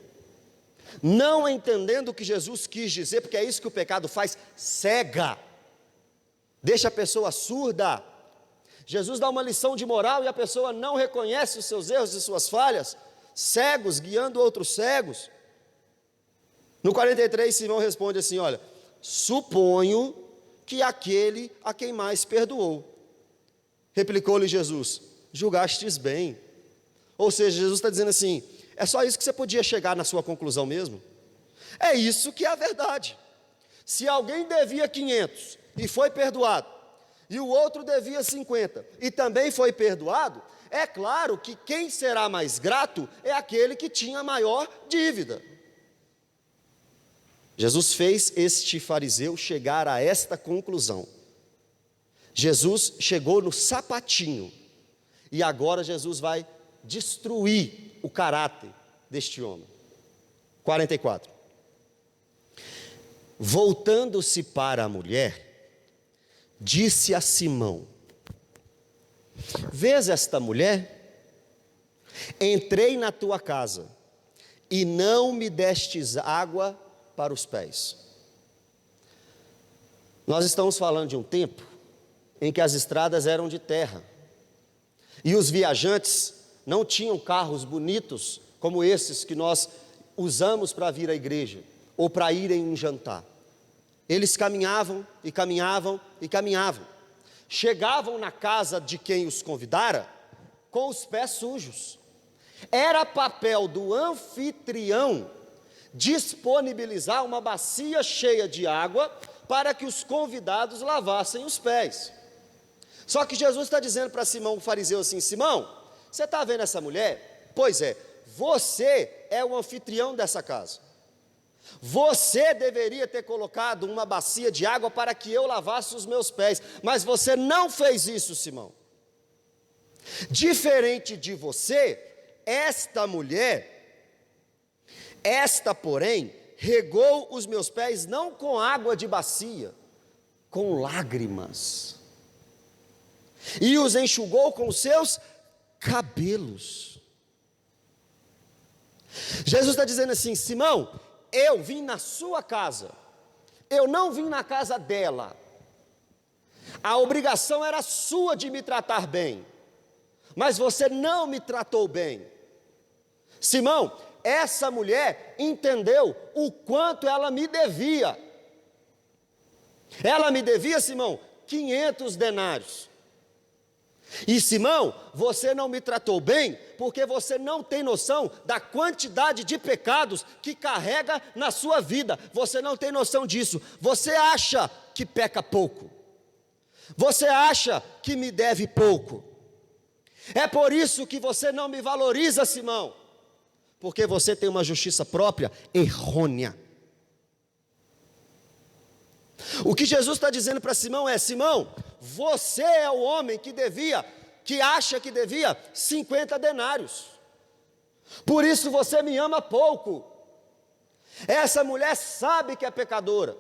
não entendendo o que Jesus quis dizer, porque é isso que o pecado faz, cega, deixa a pessoa surda. Jesus dá uma lição de moral e a pessoa não reconhece os seus erros e suas falhas, cegos guiando outros cegos. No 43, Simão responde assim: olha, suponho que aquele a quem mais perdoou. Replicou-lhe Jesus: julgastes bem. Ou seja, Jesus está dizendo assim: é só isso que você podia chegar na sua conclusão mesmo? É isso que é a verdade. Se alguém devia 500 e foi perdoado, e o outro devia 50 e também foi perdoado, é claro que quem será mais grato é aquele que tinha maior dívida. Jesus fez este fariseu chegar a esta conclusão. Jesus chegou no sapatinho, e agora Jesus vai destruir o caráter deste homem. 44. Voltando-se para a mulher, disse a Simão: vês esta mulher? Entrei na tua casa, e não me destes água para os pés. Nós estamos falando de um tempo em que as estradas eram de terra, e os viajantes não tinham carros bonitos como esses que nós usamos para vir à igreja, ou para irem em jantar. Eles caminhavam e caminhavam e caminhavam. Chegavam na casa de quem os convidara com os pés sujos. Era papel do anfitrião disponibilizar uma bacia cheia de água para que os convidados lavassem os pés. Só que Jesus está dizendo para Simão, o fariseu, assim: Simão, você está vendo essa mulher? Pois é, você é o anfitrião dessa casa. Você deveria ter colocado uma bacia de água para que eu lavasse os meus pés, mas você não fez isso, Simão. Diferente de você, esta mulher, porém, regou os meus pés não com água de bacia, com lágrimas, e os enxugou com os seus cabelos. Jesus está dizendo assim: Simão, eu vim na sua casa, eu não vim na casa dela. A obrigação era sua de me tratar bem, mas você não me tratou bem. Simão, essa mulher entendeu o quanto ela me devia. Ela me devia, Simão, 500 denários. E Simão, você não me tratou bem, porque você não tem noção da quantidade de pecados que carrega na sua vida. Você não tem noção disso. Você acha que peca pouco. Você acha que me deve pouco. É por isso que você não me valoriza, Simão, porque você tem uma justiça própria errônea. O que Jesus está dizendo para Simão é: Simão, você é o homem que acha que devia 50 denários. Por isso você me ama pouco. Essa mulher sabe que é pecadora,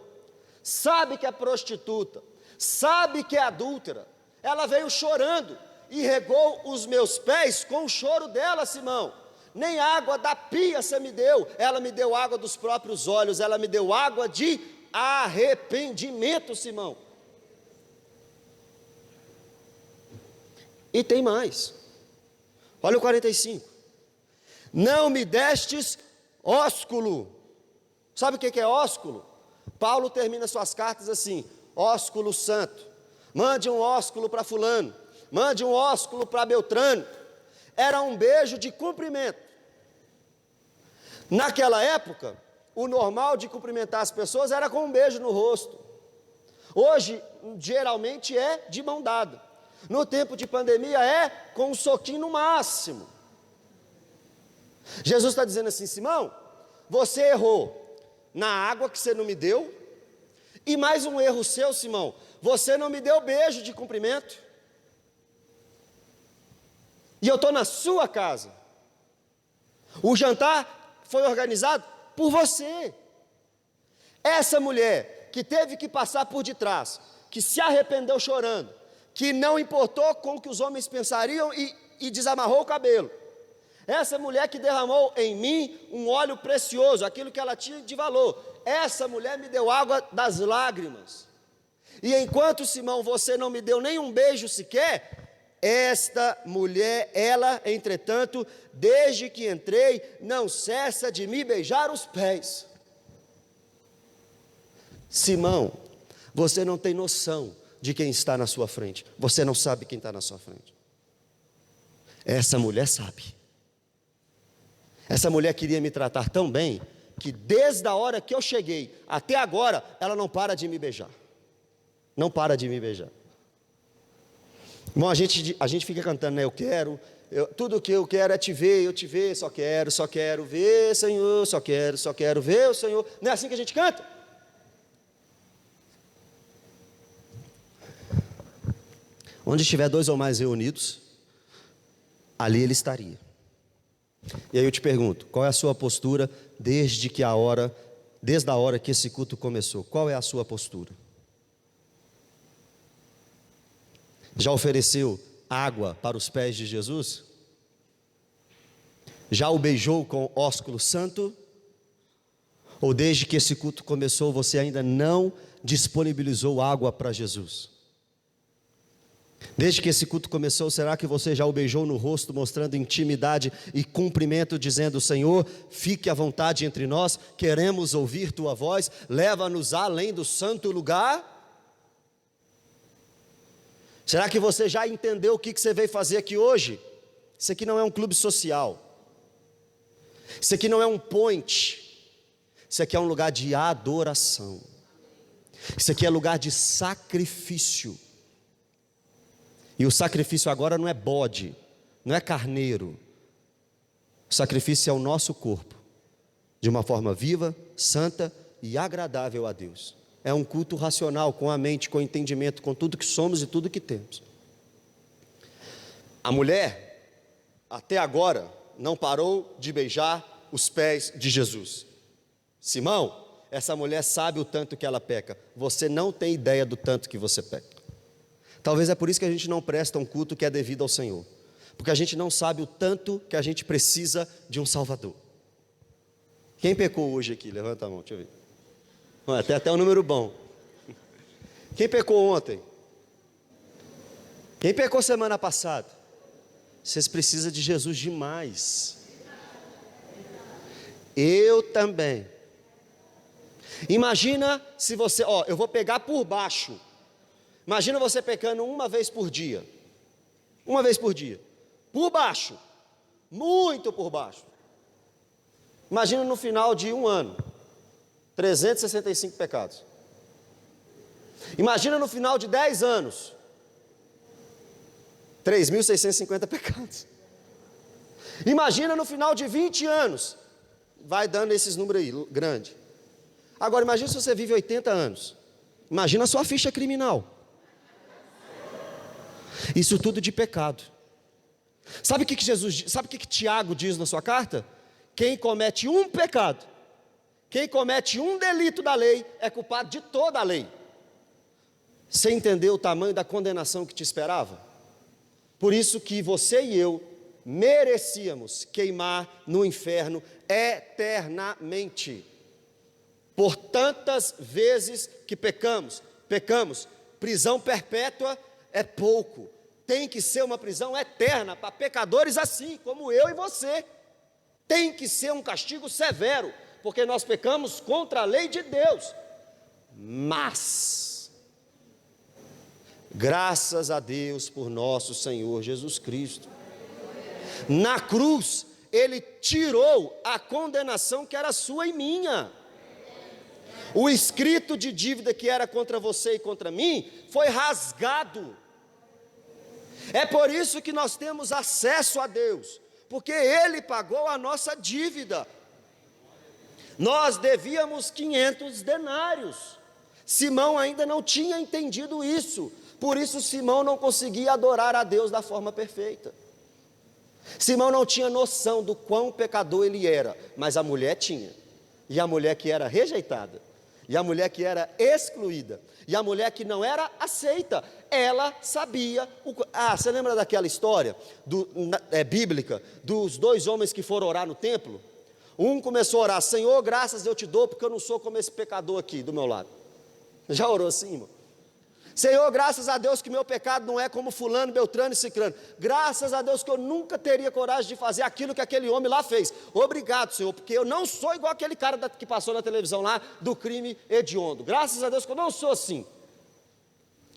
sabe que é prostituta, sabe que é adúltera. Ela veio chorando e regou os meus pés com o choro dela, Simão. Nem água da pia você me deu, ela me deu água dos próprios olhos, ela me deu água de arrependimento, Simão. E tem mais, olha o 45, não me destes ósculo. Sabe o que é ósculo? Paulo termina suas cartas assim: ósculo santo, mande um ósculo para fulano, mande um ósculo para Beltrano. Era um beijo de cumprimento. Naquela época, o normal de cumprimentar as pessoas era com um beijo no rosto. Hoje, geralmente é de mão dada. No tempo de pandemia é com um soquinho no máximo. Jesus está dizendo assim: Simão, você errou na água que você não me deu, e mais um erro seu, Simão, você não me deu beijo de cumprimento, e eu estou na sua casa. O jantar foi organizado por você. Essa mulher que teve que passar por detrás, que se arrependeu chorando, que não importou com o que os homens pensariam e desamarrou o cabelo. Essa mulher que derramou em mim um óleo precioso, aquilo que ela tinha de valor. Essa mulher me deu água das lágrimas. E enquanto, Simão, você não me deu nem um beijo sequer, esta mulher, ela, entretanto, desde que entrei, não cessa de me beijar os pés. Simão, você não tem noção de quem está na sua frente. Você não sabe quem está na sua frente. Essa mulher sabe. Essa mulher queria me tratar tão bem, que desde a hora que eu cheguei até agora, ela não para de me beijar. Não para de me beijar. Irmão, a gente fica cantando, né? Tudo que eu quero é te ver, eu te ver, só quero ver, Senhor, só quero ver o Senhor. Não é assim que a gente canta? Onde estiver 2 ou mais reunidos, ali ele estaria. E aí eu te pergunto, qual é a sua postura desde a hora que esse culto começou? Qual é a sua postura? Já ofereceu água para os pés de Jesus? Já o beijou com ósculo santo? Ou desde que esse culto começou, você ainda não disponibilizou água para Jesus? Desde que esse culto começou, será que você já o beijou no rosto, mostrando intimidade e cumprimento, dizendo: Senhor, fique à vontade entre nós, queremos ouvir tua voz, leva-nos além do santo lugar? Será que você já entendeu o que você veio fazer aqui hoje? Isso aqui não é um clube social, isso aqui não é um point, isso aqui é um lugar de adoração, isso aqui é lugar de sacrifício. E o sacrifício agora não é bode, não é carneiro. O sacrifício é o nosso corpo, de uma forma viva, santa e agradável a Deus. É um culto racional, com a mente, com o entendimento, com tudo que somos e tudo que temos. A mulher, até agora, não parou de beijar os pés de Jesus. Simão, essa mulher sabe o tanto que ela peca. Você não tem ideia do tanto que você peca. Talvez é por isso que a gente não presta um culto que é devido ao Senhor, porque a gente não sabe o tanto que a gente precisa de um Salvador. Quem pecou hoje aqui? Levanta a mão, deixa eu ver. Tem até um número bom. Quem pecou ontem? Quem pecou semana passada? Vocês precisam de Jesus demais. Eu também. Imagina se você, eu vou pegar por baixo. Imagina você pecando uma vez por dia. Uma vez por dia. Por baixo. Muito por baixo. Imagina no final de um ano. 365 pecados. Imagina no final de 10 anos. 3.650 pecados. Imagina no final de 20 anos. Vai dando esses números aí, grande. Agora imagina se você vive 80 anos. Imagina a sua ficha criminal. Isso tudo de pecado. Sabe o que Tiago diz na sua carta? Quem comete um pecado, quem comete um delito da lei, é culpado de toda a lei. Você entendeu o tamanho da condenação que te esperava? Por isso que você e eu merecíamos queimar no inferno eternamente. Por tantas vezes que pecamos, prisão perpétua é pouco, tem que ser uma prisão eterna para pecadores assim, como eu e você. Tem que ser um castigo severo, porque nós pecamos contra a lei de Deus. Mas, graças a Deus por nosso Senhor Jesus Cristo, na cruz, Ele tirou a condenação que era sua e minha. O escrito de dívida que era contra você e contra mim, foi rasgado. É por isso que nós temos acesso a Deus, porque Ele pagou a nossa dívida. Nós devíamos 500 denários. Simão ainda não tinha entendido isso, por isso Simão não conseguia adorar a Deus da forma perfeita. Simão não tinha noção do quão pecador ele era, mas a mulher tinha. E a mulher que era rejeitada, e a mulher que era excluída, e a mulher que não era aceita, ela sabia. Você lembra daquela história bíblica, dos dois homens que foram orar no templo? Um começou a orar: Senhor, graças eu te dou, porque eu não sou como esse pecador aqui do meu lado. Já orou assim, irmão? Senhor, graças a Deus que meu pecado não é como fulano, beltrano e cicrano. Graças a Deus que eu nunca teria coragem de fazer aquilo que aquele homem lá fez. Obrigado, Senhor, porque eu não sou igual aquele cara que passou na televisão lá, do crime hediondo. Graças a Deus que eu não sou assim.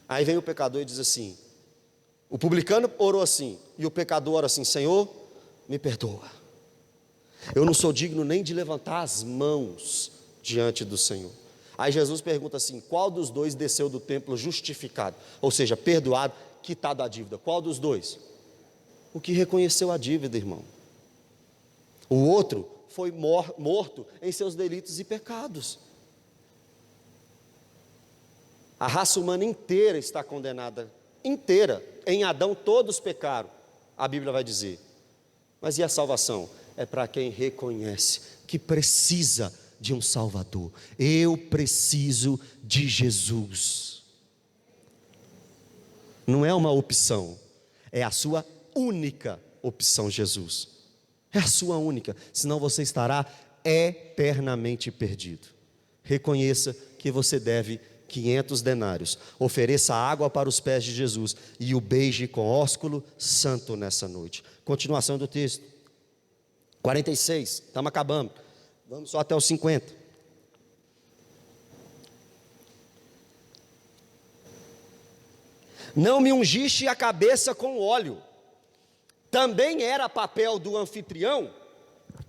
Aí vem o pecador e diz assim, o publicano orou assim, e o pecador ora assim: Senhor, me perdoa. Eu não sou digno nem de levantar as mãos diante do Senhor. Aí Jesus pergunta assim: qual dos dois desceu do templo justificado? Ou seja, perdoado, quitado a dívida. Qual dos dois? O que reconheceu a dívida, irmão. O outro foi morto em seus delitos e pecados. A raça humana inteira está condenada, inteira. Em Adão todos pecaram, a Bíblia vai dizer. Mas e a salvação? É para quem reconhece que precisa de um Salvador. Eu preciso de Jesus. Não é uma opção, é a sua única opção, Jesus. É a sua única, senão você estará eternamente perdido. Reconheça que você deve 500 denários. Ofereça água para os pés de Jesus e o beije com ósculo santo nessa noite. Continuação do texto. 46, estamos acabando. Vamos só até os 50. Não me ungiste a cabeça com óleo. Também era papel do anfitrião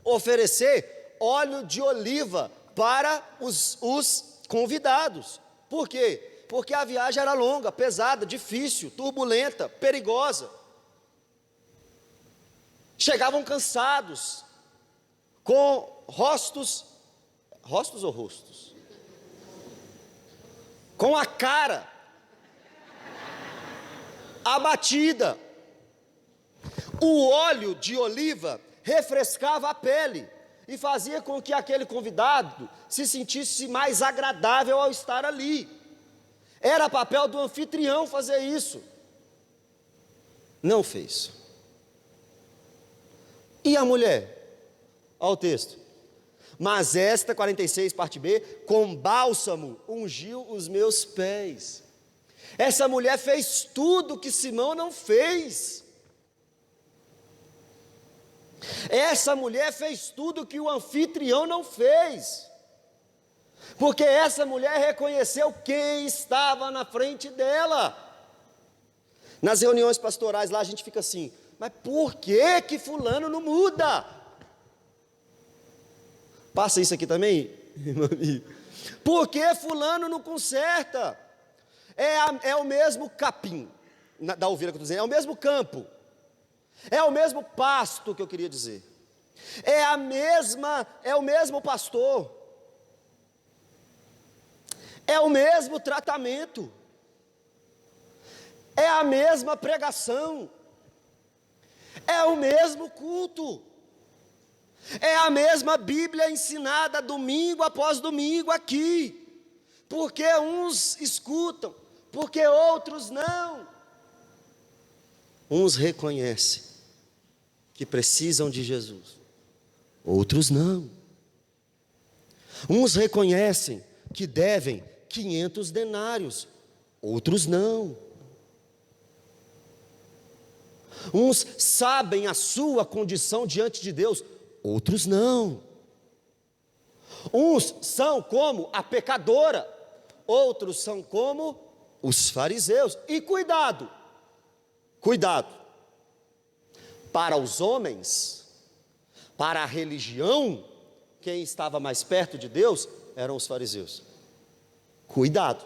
oferecer óleo de oliva para os convidados. Por quê? Porque a viagem era longa, pesada, difícil, turbulenta, perigosa. Chegavam cansados, com rostos ou rostos? Com a cara abatida. O óleo de oliva refrescava a pele e fazia com que aquele convidado se sentisse mais agradável ao estar ali. Era papel do anfitrião fazer isso. Não fez. E a mulher? Olha o texto. Mas esta, 46, parte B, com bálsamo ungiu os meus pés. Essa mulher fez tudo que Simão não fez. Essa mulher fez tudo que o anfitrião não fez. Porque essa mulher reconheceu quem estava na frente dela. Nas reuniões pastorais lá a gente fica assim, mas por que fulano não muda? Passa isso aqui também? Por que fulano não conserta? É o mesmo capim da ovelha que eu estou dizendo, é o mesmo campo, é o mesmo pasto que eu queria dizer, é o mesmo pastor, é o mesmo tratamento, é a mesma pregação, é o mesmo culto, é a mesma Bíblia ensinada domingo após domingo aqui, porque uns escutam, porque outros não. Uns reconhecem que precisam de Jesus, outros não. Uns reconhecem que devem 500 denários, outros não. Uns sabem a sua condição diante de Deus, outros não. Uns são como a pecadora, outros são como os fariseus. E cuidado, para os homens, para a religião, quem estava mais perto de Deus eram os fariseus. Cuidado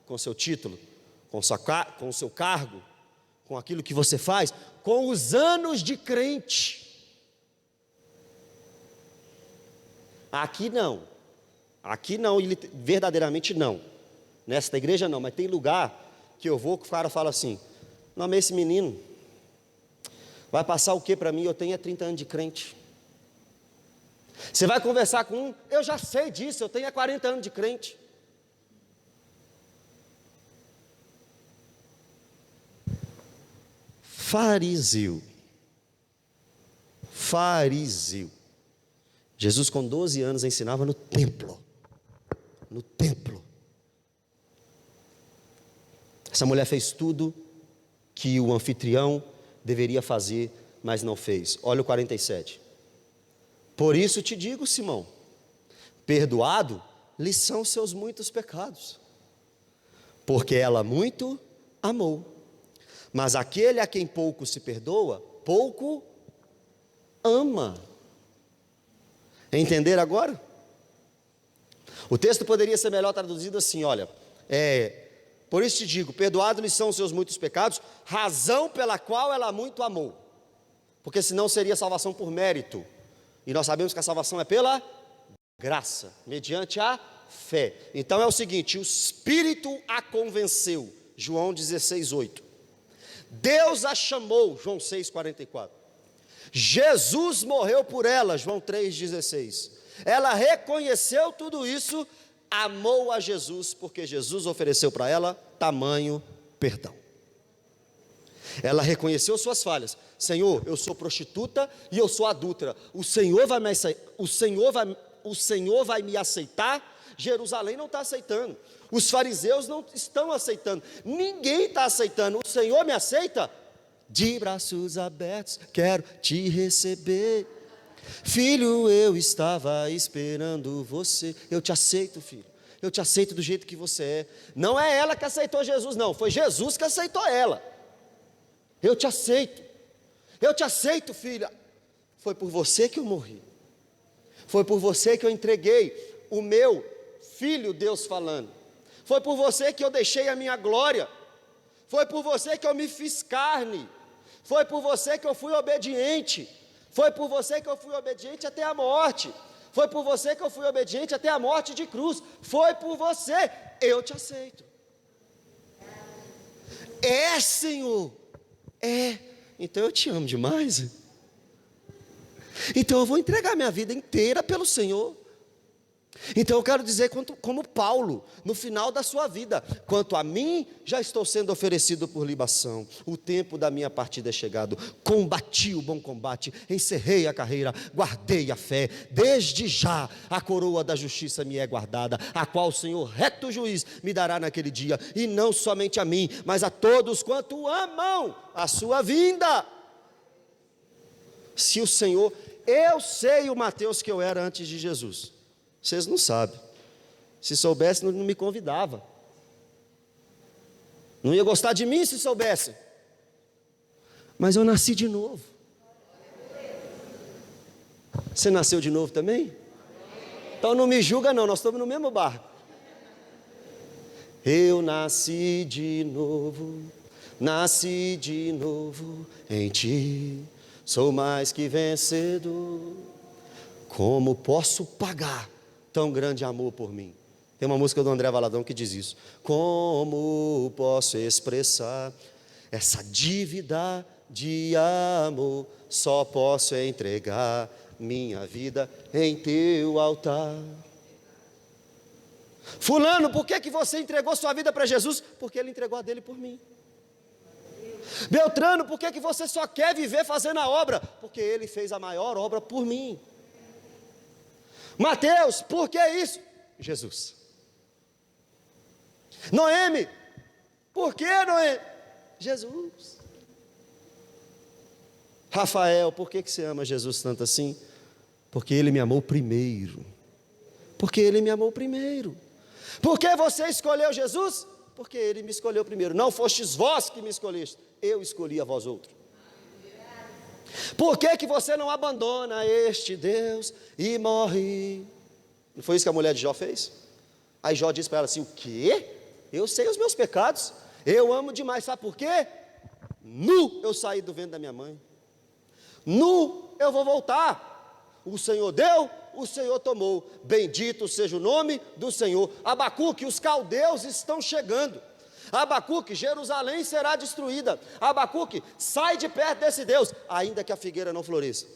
com seu título, com o seu cargo, com aquilo que você faz, com os anos de crente. Aqui não, verdadeiramente não. Nesta igreja não, mas tem lugar que eu vou que o cara fala assim, não, mas esse menino vai passar o que para mim? Eu tenho 30 anos de crente. Você vai conversar com um, eu já sei disso, eu tenho 40 anos de crente. Fariseu. Jesus com 12 anos ensinava no templo. Essa mulher fez tudo que o anfitrião deveria fazer, mas não fez. Olha o 47. Por isso te digo, Simão, perdoado lhe são seus muitos pecados, porque ela muito amou. Mas aquele a quem pouco se perdoa, pouco ama. Entender agora? O texto poderia ser melhor traduzido assim, olha, por isso te digo, perdoado lhe são os seus muitos pecados, razão pela qual ela muito amou, porque senão seria salvação por mérito, e nós sabemos que a salvação é pela graça, mediante a fé. Então é o seguinte, o Espírito a convenceu, João 16:8, Deus a chamou, João 6:44, Jesus morreu por ela, João 3:16, ela reconheceu tudo isso, amou a Jesus, porque Jesus ofereceu para ela tamanho perdão. Ela reconheceu suas falhas. Senhor, eu sou prostituta e eu sou adúltera. O Senhor vai me aceitar? Jerusalém não está aceitando. Os fariseus não estão aceitando. Ninguém está aceitando. O Senhor me aceita? De braços abertos, quero te receber. Filho, eu estava esperando você. Eu te aceito, filho. Eu te aceito do jeito que você é. Não é ela que aceitou Jesus, não. Foi Jesus que aceitou ela. Eu te aceito. Eu te aceito, filha. Foi por você que eu morri. Foi por você que eu entreguei o meu filho, Deus falando. Foi por você que eu deixei a minha glória. Foi por você que eu me fiz carne. Foi por você que eu fui obediente. Foi por você que eu fui obediente até a morte. Foi por você que eu fui obediente até a morte de cruz. Foi por você. Eu te aceito. É, Senhor. É. Então eu te amo demais. Então eu vou entregar minha vida inteira pelo Senhor. Então eu quero dizer como Paulo, no final da sua vida: quanto a mim, já estou sendo oferecido por libação, o tempo da minha partida é chegado, combati o bom combate, encerrei a carreira, guardei a fé, desde já a coroa da justiça me é guardada, a qual o Senhor reto juiz me dará naquele dia, e não somente a mim, mas a todos quanto amam a sua vinda. Se o Senhor, eu sei o Mateus que eu era antes de Jesus. Vocês não sabem. Se soubesse, não me convidava. Não ia gostar de mim se soubesse. Mas eu nasci de novo. Você nasceu de novo também? Então não me julga não, nós estamos no mesmo barco. Eu nasci de novo em ti. Sou mais que vencedor. Como posso pagar tão grande amor por mim? Tem uma música do André Valadão que diz isso. Como posso expressar essa dívida de amor? Só posso entregar minha vida em teu altar. Fulano, por que você entregou sua vida para Jesus? Porque Ele entregou a dele por mim. Beltrano, por que você só quer viver fazendo a obra? Porque Ele fez a maior obra por mim. Mateus, por que isso? Jesus. Noemi, por que Noemi? Jesus. Rafael, por que você ama Jesus tanto assim? Porque Ele me amou primeiro. Porque Ele me amou primeiro. Por que você escolheu Jesus? Porque Ele me escolheu primeiro. Não fostes vós que me escolheste, eu escolhi a vós outro. Por que você não abandona este Deus e morre? Não foi isso que a mulher de Jó fez? Aí Jó disse para ela assim: o quê? Eu sei os meus pecados, eu amo demais, sabe por quê? Nu eu saí do ventre da minha mãe, nu eu vou voltar. O Senhor deu, o Senhor tomou, bendito seja o nome do Senhor. Abacuque, os caldeus estão chegando. Abacuque, Jerusalém será destruída. Abacuque, sai de perto desse Deus. Ainda que a figueira não floresça,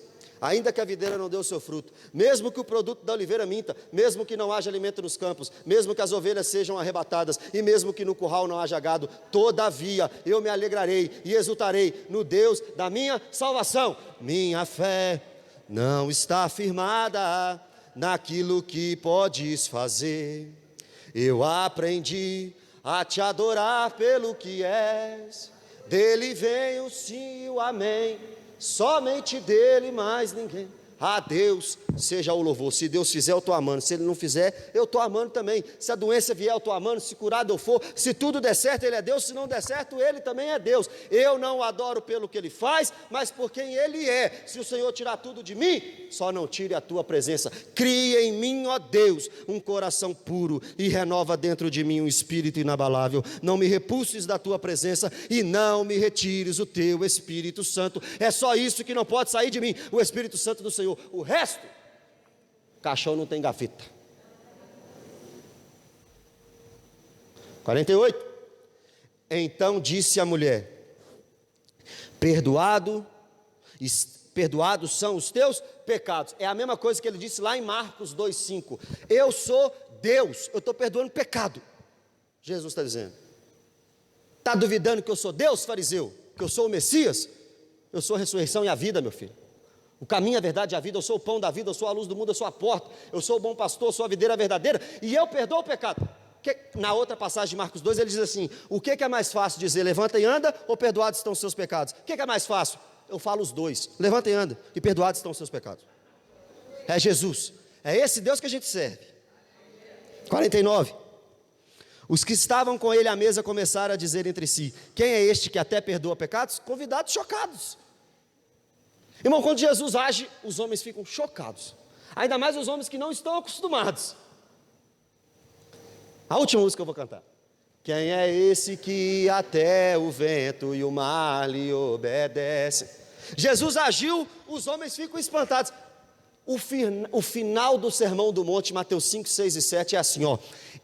ainda que a videira não dê o seu fruto, mesmo que o produto da oliveira minta, mesmo que não haja alimento nos campos, mesmo que as ovelhas sejam arrebatadas, e mesmo que no curral não haja gado, todavia eu me alegrarei e exultarei no Deus da minha salvação. Minha fé não está firmada naquilo que podes fazer. Eu aprendi a te adorar pelo que és. Dele vem o sim e o amém. Somente dele, mais ninguém. A Deus seja o louvor. Se Deus fizer, eu estou amando. Se Ele não fizer, eu estou amando também. Se a doença vier, eu estou amando. Se curado eu for, se tudo der certo, Ele é Deus. Se não der certo, Ele também é Deus. Eu não o adoro pelo que Ele faz, mas por quem Ele é. Se o Senhor tirar tudo de mim, só não tire a tua presença. Cria em mim, ó Deus, um coração puro e renova dentro de mim um espírito inabalável. Não me repulses da tua presença e não me retires o teu Espírito Santo. É só isso que não pode sair de mim, o Espírito Santo do Senhor. O resto, caixão não tem gaveta. 48. Então disse a mulher: perdoados são os teus pecados. É a mesma coisa que ele disse lá em Marcos 2,5. Eu sou Deus, eu estou perdoando pecado. Jesus está dizendo. Está duvidando que eu sou Deus, fariseu? que eu sou o Messias, eu sou a ressurreição e a vida, meu filho. O caminho, a verdade e a vida, eu sou o pão da vida, eu sou a luz do mundo, eu sou a porta, eu sou o bom pastor, eu sou a videira verdadeira, e eu perdoo o pecado. Na outra passagem de Marcos 2, ele diz assim: o que é mais fácil dizer, levanta e anda, ou perdoados estão os seus pecados? O que é mais fácil? Eu falo os dois, levanta e anda, e perdoados estão os seus pecados. É Jesus, é esse Deus que a gente serve. 49. Os que estavam com ele à mesa começaram a dizer entre si: quem é este que até perdoa pecados? Convidados chocados. Irmão, quando Jesus age, os homens ficam chocados, ainda mais os homens que não estão acostumados. A última música que eu vou cantar: quem é esse que até o vento e o mar lhe obedecem? Jesus agiu, os homens ficam espantados. O final do Sermão do Monte, Mateus 5, 6 e 7 é assim, ó: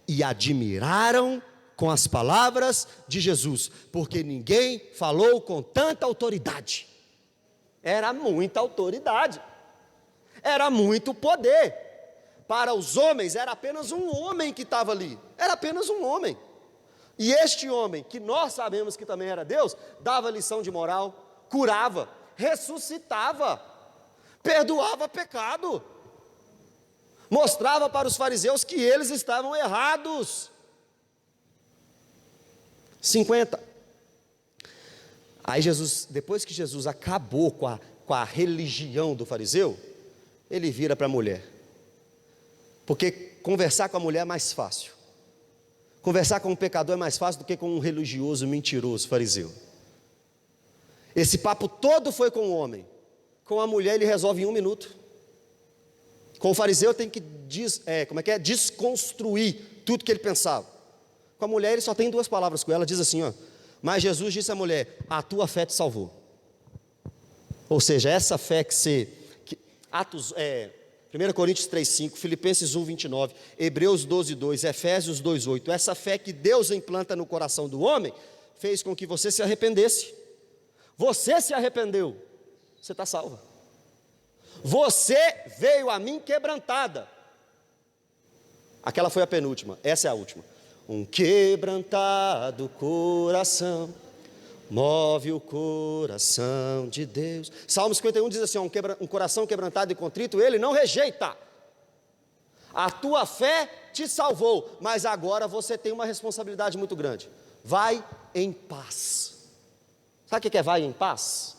e admiraram com as palavras de Jesus, porque ninguém falou com tanta autoridade. Era muita autoridade, era muito poder. Para os homens era apenas um homem que estava ali, era apenas um homem. E este homem, que nós sabemos que também era Deus, dava lição de moral, curava, ressuscitava, perdoava pecado, mostrava para os fariseus que eles estavam errados. 50. Aí Jesus, depois que Jesus acabou com a religião do fariseu, ele vira para a mulher, porque conversar com a mulher é mais fácil. Conversar com um pecador é mais fácil do que com um religioso mentiroso fariseu. Esse papo todo foi com o homem, com a mulher ele resolve em 1 minuto. Com o fariseu tem que desconstruir tudo que ele pensava. Com a mulher ele só tem 2 palavras com ela, diz assim, ó: mas Jesus disse à mulher: a tua fé te salvou. Ou seja, essa fé que 1 Coríntios 3,5, Filipenses 1,29, Hebreus 12,2, Efésios 2,8, essa fé que Deus implanta no coração do homem, fez com que você se arrependesse. Você se arrependeu, você está salva. Você veio a mim quebrantada. Aquela foi a penúltima, essa é a última. Um quebrantado coração move o coração de Deus. Salmo 51 diz assim, um coração quebrantado e contrito ele não rejeita. A tua fé te salvou, mas agora você tem uma responsabilidade muito grande. Vai em paz. Sabe o que é vai em paz?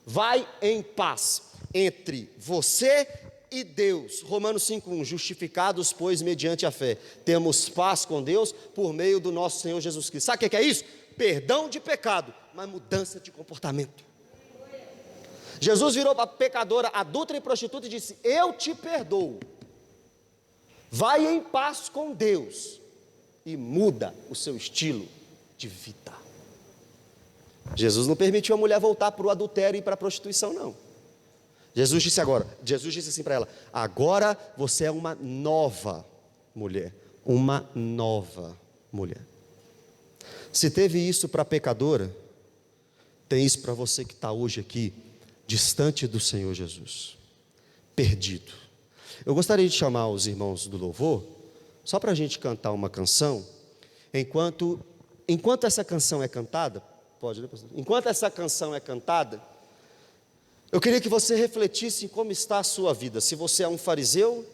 Vai em paz entre você e Deus. Romanos 5,1, justificados, pois, mediante a fé, temos paz com Deus por meio do nosso Senhor Jesus Cristo. Sabe o que é isso? Perdão de pecado, mas mudança de comportamento. Jesus virou para a pecadora, adúltera e prostituta e disse: eu te perdoo. Vai em paz com Deus e muda o seu estilo de vida. Jesus não permitiu a mulher voltar para o adultério e para a prostituição, não. Jesus disse assim para ela: agora você é uma nova mulher. Uma nova mulher. Se teve isso para a pecadora, tem isso para você que está hoje aqui, distante do Senhor Jesus, perdido. Eu gostaria de chamar os irmãos do louvor, só para a gente cantar uma canção, enquanto essa canção é cantada, enquanto essa canção é cantada, eu queria que você refletisse em como está a sua vida, se você é um fariseu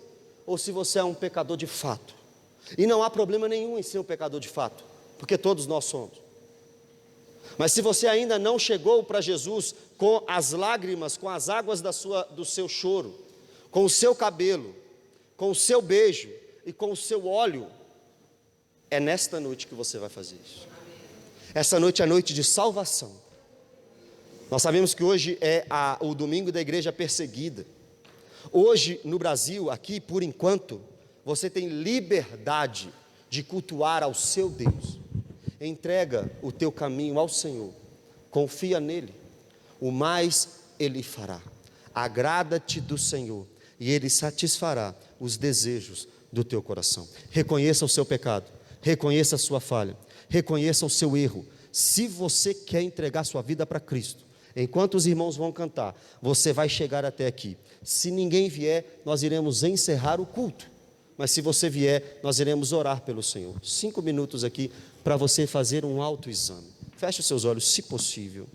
ou se você é um pecador de fato. E não há problema nenhum em ser um pecador de fato, porque todos nós somos. Mas se você ainda não chegou para Jesus com as lágrimas, com as águas do seu choro, com o seu cabelo, com o seu beijo e com o seu óleo, é nesta noite que você vai fazer isso. Essa noite é a noite de salvação. Nós sabemos que hoje é o domingo da igreja perseguida. Hoje no Brasil, aqui por enquanto, você tem liberdade de cultuar ao seu Deus. Entrega o teu caminho ao Senhor, confia nele, o mais Ele fará. Agrada-te do Senhor e Ele satisfará os desejos do teu coração. Reconheça o seu pecado, reconheça a sua falha, reconheça o seu erro. Se você quer entregar sua vida para Cristo, enquanto os irmãos vão cantar, você vai chegar até aqui. Se ninguém vier, nós iremos encerrar o culto. Mas se você vier, nós iremos orar pelo Senhor. 5 minutos aqui para você fazer um autoexame. Feche os seus olhos, se possível.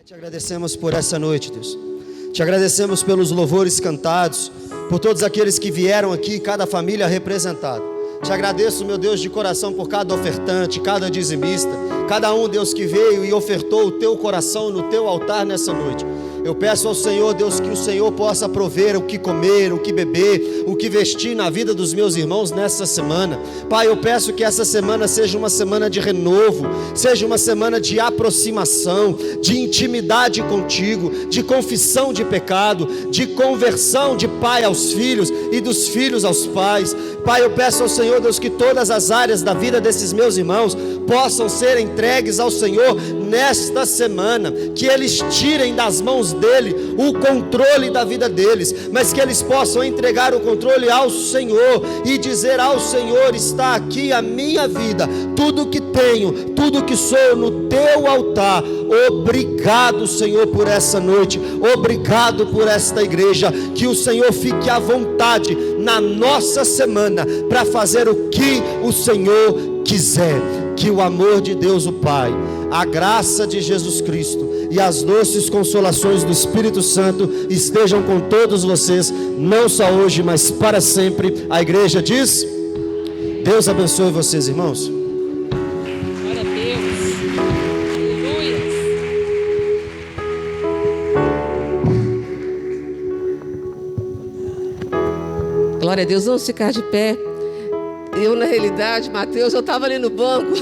Te agradecemos por essa noite, Deus. Te agradecemos pelos louvores cantados, por todos aqueles que vieram aqui, cada família representada. Te agradeço, meu Deus, de coração por cada ofertante, cada dizimista, cada um, Deus, que veio e ofertou o teu coração no teu altar nessa noite. Eu peço ao Senhor, Deus, que o Senhor possa prover o que comer, o que beber, o que vestir na vida dos meus irmãos nessa semana. Pai, eu peço que essa semana seja uma semana de renovo, seja uma semana de aproximação, de intimidade contigo, de confissão de pecado, de conversão de pai aos filhos e dos filhos aos pais. Pai, eu peço ao Senhor, Deus, que todas as áreas da vida desses meus irmãos possam ser entregues ao Senhor nesta semana, que eles tirem das mãos dele o controle da vida deles, mas que eles possam entregar o controle ao Senhor e dizer ao Senhor: está aqui a minha vida, tudo que tenho, tudo que sou no teu altar. Obrigado, Senhor, por essa noite, obrigado por esta igreja, que o Senhor fique à vontade na nossa semana para fazer o que o Senhor quiser. Que o amor de Deus o Pai, a graça de Jesus Cristo e as doces consolações do Espírito Santo estejam com todos vocês, não só hoje, mas para sempre. A igreja diz: Deus abençoe vocês, irmãos. Glória a Deus. Aleluia. Glória a Deus, vamos ficar de pé. Eu, na realidade, Mateus, eu estava ali no banco,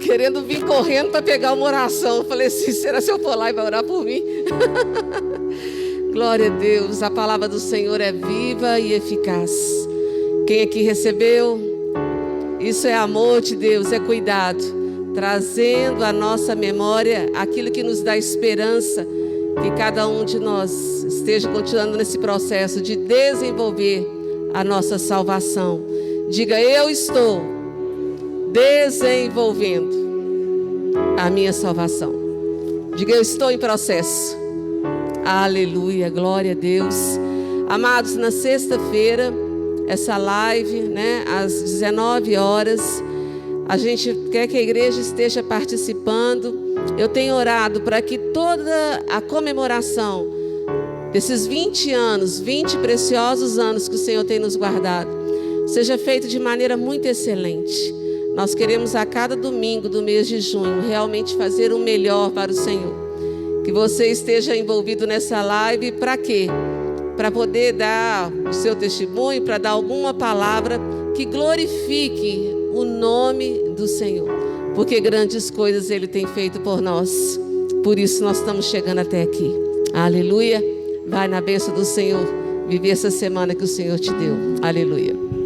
querendo vir correndo para pegar uma oração. Eu falei assim, será se eu for lá e vai orar por mim? Glória a Deus, a palavra do Senhor é viva e eficaz. Quem aqui recebeu? Isso é amor de Deus, é cuidado, trazendo à nossa memória aquilo que nos dá esperança, que cada um de nós esteja continuando nesse processo de desenvolver a nossa salvação. Diga, eu estou desenvolvendo a minha salvação. Diga, eu estou em processo. Aleluia, glória a Deus. Amados, na sexta-feira, essa live, né, às 19 horas, a gente quer que a igreja esteja participando. Eu tenho orado para que toda a comemoração desses 20 anos, 20 preciosos anos que o Senhor tem nos guardado, seja feito de maneira muito excelente. Nós queremos a cada domingo do mês de junho realmente fazer o melhor para o Senhor. Que você esteja envolvido nessa live, para quê? Para poder dar o seu testemunho, para dar alguma palavra que glorifique o nome do Senhor. Porque grandes coisas Ele tem feito por nós. Por isso nós estamos chegando até aqui. Aleluia. Vai na bênção do Senhor viver essa semana que o Senhor te deu. Aleluia.